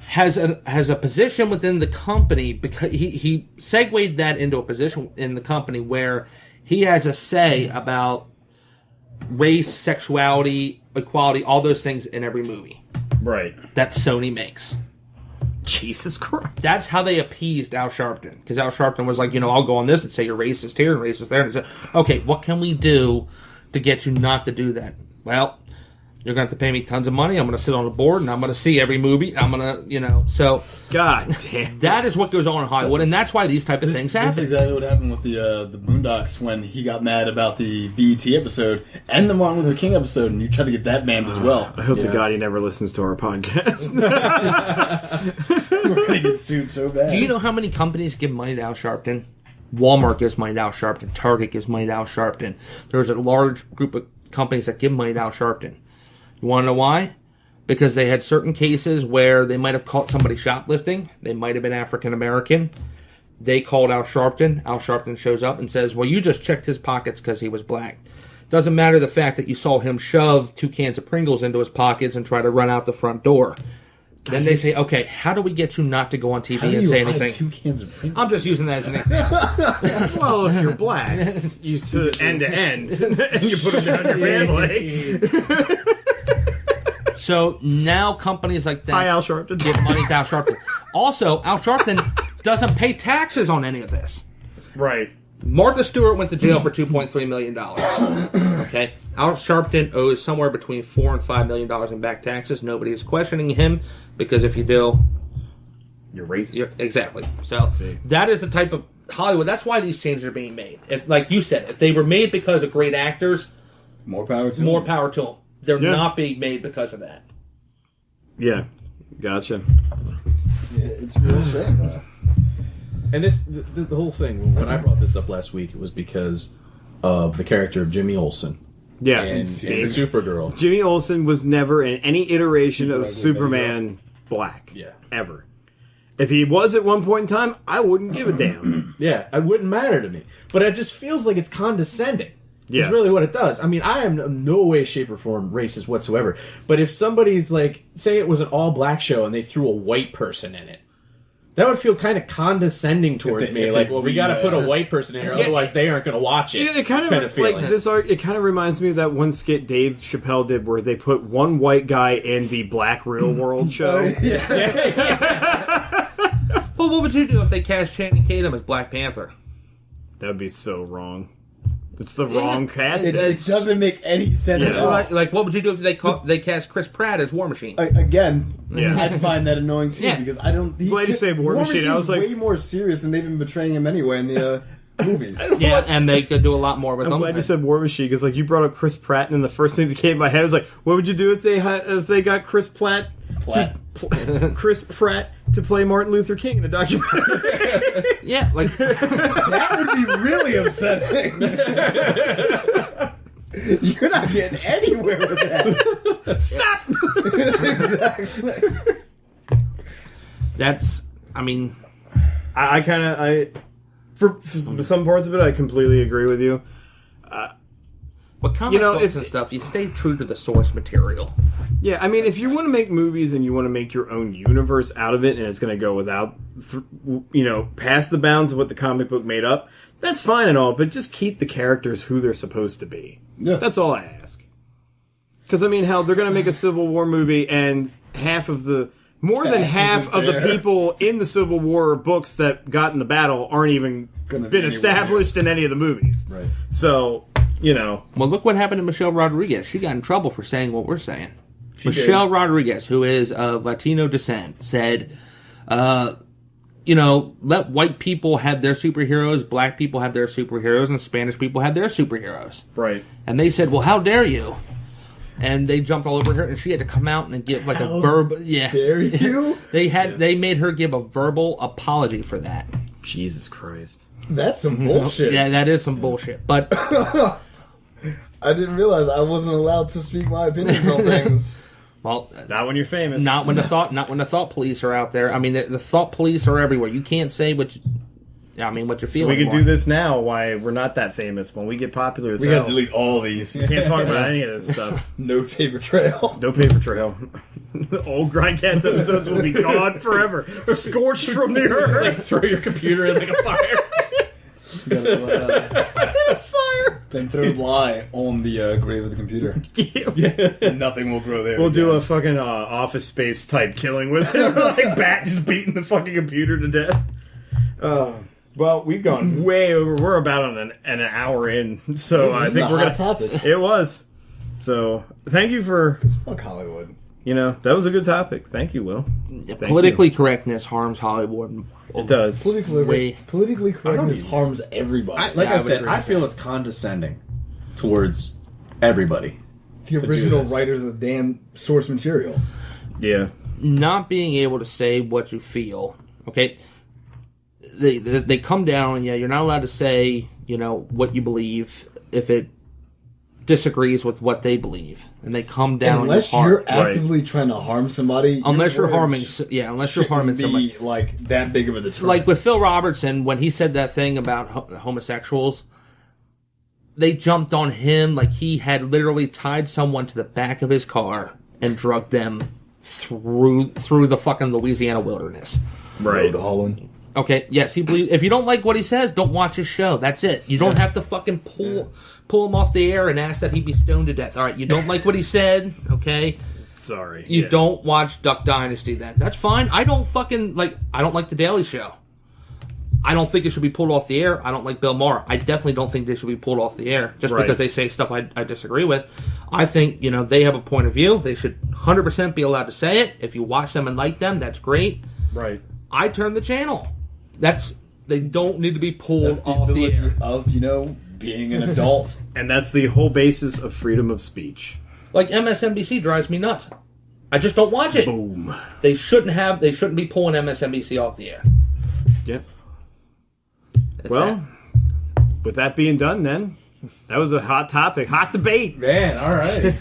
has a position within the company because he segued that into a position in the company where he has a say about race, sexuality, equality, all those things in every movie Right. that Sony makes. Jesus Christ. That's how they appeased Al Sharpton. Because Al Sharpton was like, I'll go on this and say you're racist here and racist there. And he said, okay, what can we do to get you not to do that? Well, you're going to have to pay me tons of money. I'm going to sit on the board and I'm going to see every movie. I'm going to, so. God damn. That is what goes on in Hollywood. And that's why these type of things happen. This is exactly what happened with the Boondocks when he got mad about the BET episode and the Martin Luther King episode, and you tried to get that banned as well. I hope to God he never listens to our podcast. We're going to get sued so bad. Do you know how many companies give money to Al Sharpton? Walmart gives money to Al Sharpton. Target gives money to Al Sharpton. There's a large group of companies that give money to Al Sharpton. You want to know why? Because they had certain cases where they might have caught somebody shoplifting. They might have been African American. They called Al Sharpton. Al Sharpton shows up and says, well, you just checked his pockets because he was black. Doesn't matter the fact that you saw him shove 2 cans of Pringles into his pockets and try to run out the front door. Then they say, okay, how do we get you not to go on TV and say anything? 2 cans of Pringles? I'm just using that as an example. Well, if you're black, you sit end to end, and you put them down your pant leg. So now companies like that Hi, Al Sharpton. give money to Al Sharpton. Also, Al Sharpton doesn't pay taxes on any of this. Right. Martha Stewart went to jail for $2.3 million. Okay? Al Sharpton owes somewhere between $4 and $5 million in back taxes. Nobody is questioning him, because if you do... You're racist. Exactly. So that is the type of Hollywood. That's why these changes are being made. If, like you said, if they were made because of great actors, more power to them. They're not being made because of that. Yeah. Gotcha. Yeah, it's a real shame. And the whole thing, when I brought this up last week, it was because of the character of Jimmy Olsen. Yeah. And Supergirl. Jimmy Olsen was never in any iteration of Superman black. Yeah. Ever. If he was at one point in time, I wouldn't give a damn. Yeah, it wouldn't matter to me. But it just feels like it's condescending. Yeah. It's really what it does. I mean, I am in no way, shape, or form racist whatsoever. But if somebody's like, say it was an all-black show and they threw a white person in it, that would feel kind of condescending towards me. Like, well, we got to put a white person in here, otherwise they aren't going to watch it. It kind of like this. It kind of reminds me of that one skit Dave Chappelle did, where they put one white guy in the Black Real World show. Well, what would you do if they cast Channing Tatum as Black Panther? That'd be so wrong. It's the wrong casting. It doesn't make any sense at all. Like, what would you do if they cast Chris Pratt as War Machine? Again, I'd find that annoying too, because I don't... Glad you say War Machine. I was like... way more serious than they've been portraying him anyway in the movies. Yeah, and they could do a lot more with I'm them. glad you said War Machine, because like you brought up Chris Pratt, and then the first thing that came to my head was like, what would you do if they got Chris Pratt to play Martin Luther King in a documentary? Yeah, like that would be really upsetting. You're not getting anywhere with that. Stop. Exactly. That's, I mean, for some parts of it, I completely agree with you. But comic books and stuff, you stay true to the source material. Yeah, I mean, if you want to make movies and you want to make your own universe out of it, and it's going to go without, past the bounds of what the comic book made up, that's fine and all, but just keep the characters who they're supposed to be. Yeah. That's all I ask. Because, I mean, hell, they're going to make a Civil War more than half of the people in the Civil War books that got in the battle aren't even been established in any of the movies. Right. So, Well, look what happened to Michelle Rodriguez. She got in trouble for saying what we're saying. Michelle Rodriguez, who is of Latino descent, said, let white people have their superheroes, black people have their superheroes, and Spanish people have their superheroes. right. And they said, well, how dare you? And they jumped all over her, and she had to come out and give like a verbal... Yeah. Dare you? They made her give a verbal apology for that. Jesus Christ. That's some bullshit. Yeah, that is some bullshit. But I didn't realize I wasn't allowed to speak my opinions on things. well, Not when you're famous. not when the thought police are out there. I mean, the thought police are everywhere. You can't say what you feel. So we can anymore. do this now. Why we're not that famous? When we get popular as We hell, gotta delete all these. can't talk about any of this stuff. No paper trail. No paper trail. Old Grindcast episodes will be gone forever, scorched from the earth. like throw your computer in like a fire. Fire. Then throw lie on the grave of the computer. Nothing will grow there. We'll do a fucking Office Space type killing with it, like Bat just beating the fucking computer to death. Well, we've gone way over. We're about on an hour in, so I think we're gonna. topic. It was. So thank you for. Fuck Hollywood. That was a good topic. Thank you, Will. Politically correctness harms Hollywood. It does. Politically correctness harms everybody. I said, I feel it's condescending towards everybody. The original writers of the damn source material. Yeah. Not being able to say what you feel. Okay. They come down and you're not allowed to say, what you believe if it disagrees with what they believe. And they come down unless you're actively trying to harm somebody. Unless you're harming somebody. Like that big of a deterrent. Like with Phil Robertson, when he said that thing about homosexuals, they jumped on him like he had literally tied someone to the back of his car and drugged them through the fucking Louisiana wilderness. Right. Holland. Okay, yes, he believes. If you don't like what he says, don't watch his show. That's it. You don't have to fucking pull him off the air and ask that he be stoned to death. All right, you don't like what he said, okay? Sorry. You don't watch Duck Dynasty then. That's fine. I don't like The Daily Show. I don't think it should be pulled off the air. I don't like Bill Maher. I definitely don't think they should be pulled off the air just because they say stuff I disagree with. I think, they have a point of view. They should 100% be allowed to say it. If you watch them and like them, that's great. Right. I turn the channel. They don't need to be pulled That's the off the ability air. of, being an adult. And that's the whole basis of freedom of speech. Like MSNBC drives me nuts. I just don't watch it. Boom. They shouldn't be pulling MSNBC off the air. Yep. That's Well, with that being done, then that was a hot topic, hot debate. Man, all right.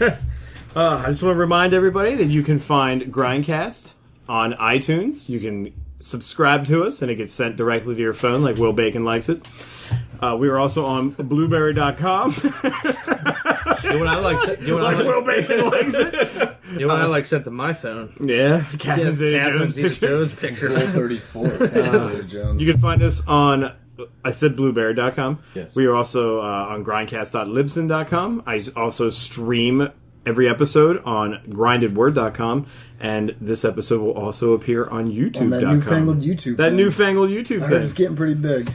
I just want to remind everybody that you can find Grindcast on iTunes. You can subscribe to us, and it gets sent directly to your phone, like Will Bacon likes it. We are also on Blueberry.com. what I like? Will Bacon likes it. What I like sent to my phone? Yeah, Catherine Zeta-Jones picture. Jones pictures. 34. You can find us on, I said Blueberry.com. Yes. We are also on grindcast.libsyn.com. I also stream every episode on grindedword.com, and this episode will also appear on youtube.com. On that newfangled YouTube That thing. newfangled YouTube I heard thing. it's getting pretty big.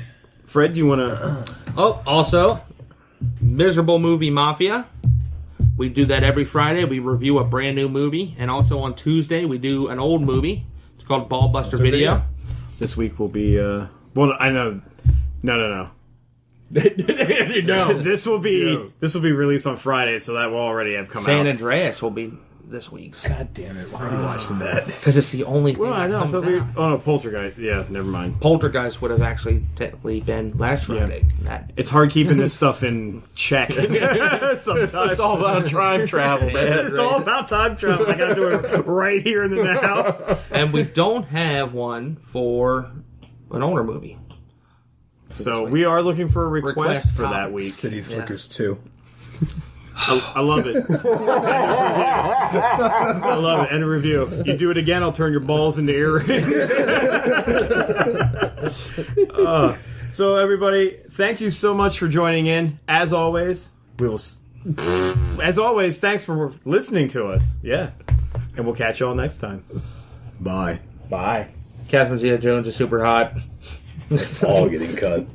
Fred, do you want to... Oh, also, Miserable Movie Mafia. We do that every Friday. We review a brand new movie, and also on Tuesday we do an old movie. It's called Ballbuster Video. This week will be... well, I know... No. No. This will be released on Friday, so that will already have come San out. Andreas will be this week's. God damn it! Why are you watching that? Because it's the only thing Well, I that know. I comes thought we... out. Oh, no, Poltergeist. Yeah, never mind. Poltergeist would have actually technically been last Friday. That It's hard keeping this stuff in check. Sometimes. It's all about time travel, man. It's all about time travel. I gotta do it right here in the now. and we don't have one for an older movie. So we are looking for a request Request for that topics. week. City Slickers 2. I love it. I love it. End of review. You do it again, I'll turn your balls into earrings. So everybody, thank you so much for joining in. As always, thanks for listening to us. Yeah. And we'll catch you all next time. Bye. Bye. Catherine Zeta-Jones is super hot. All getting cut.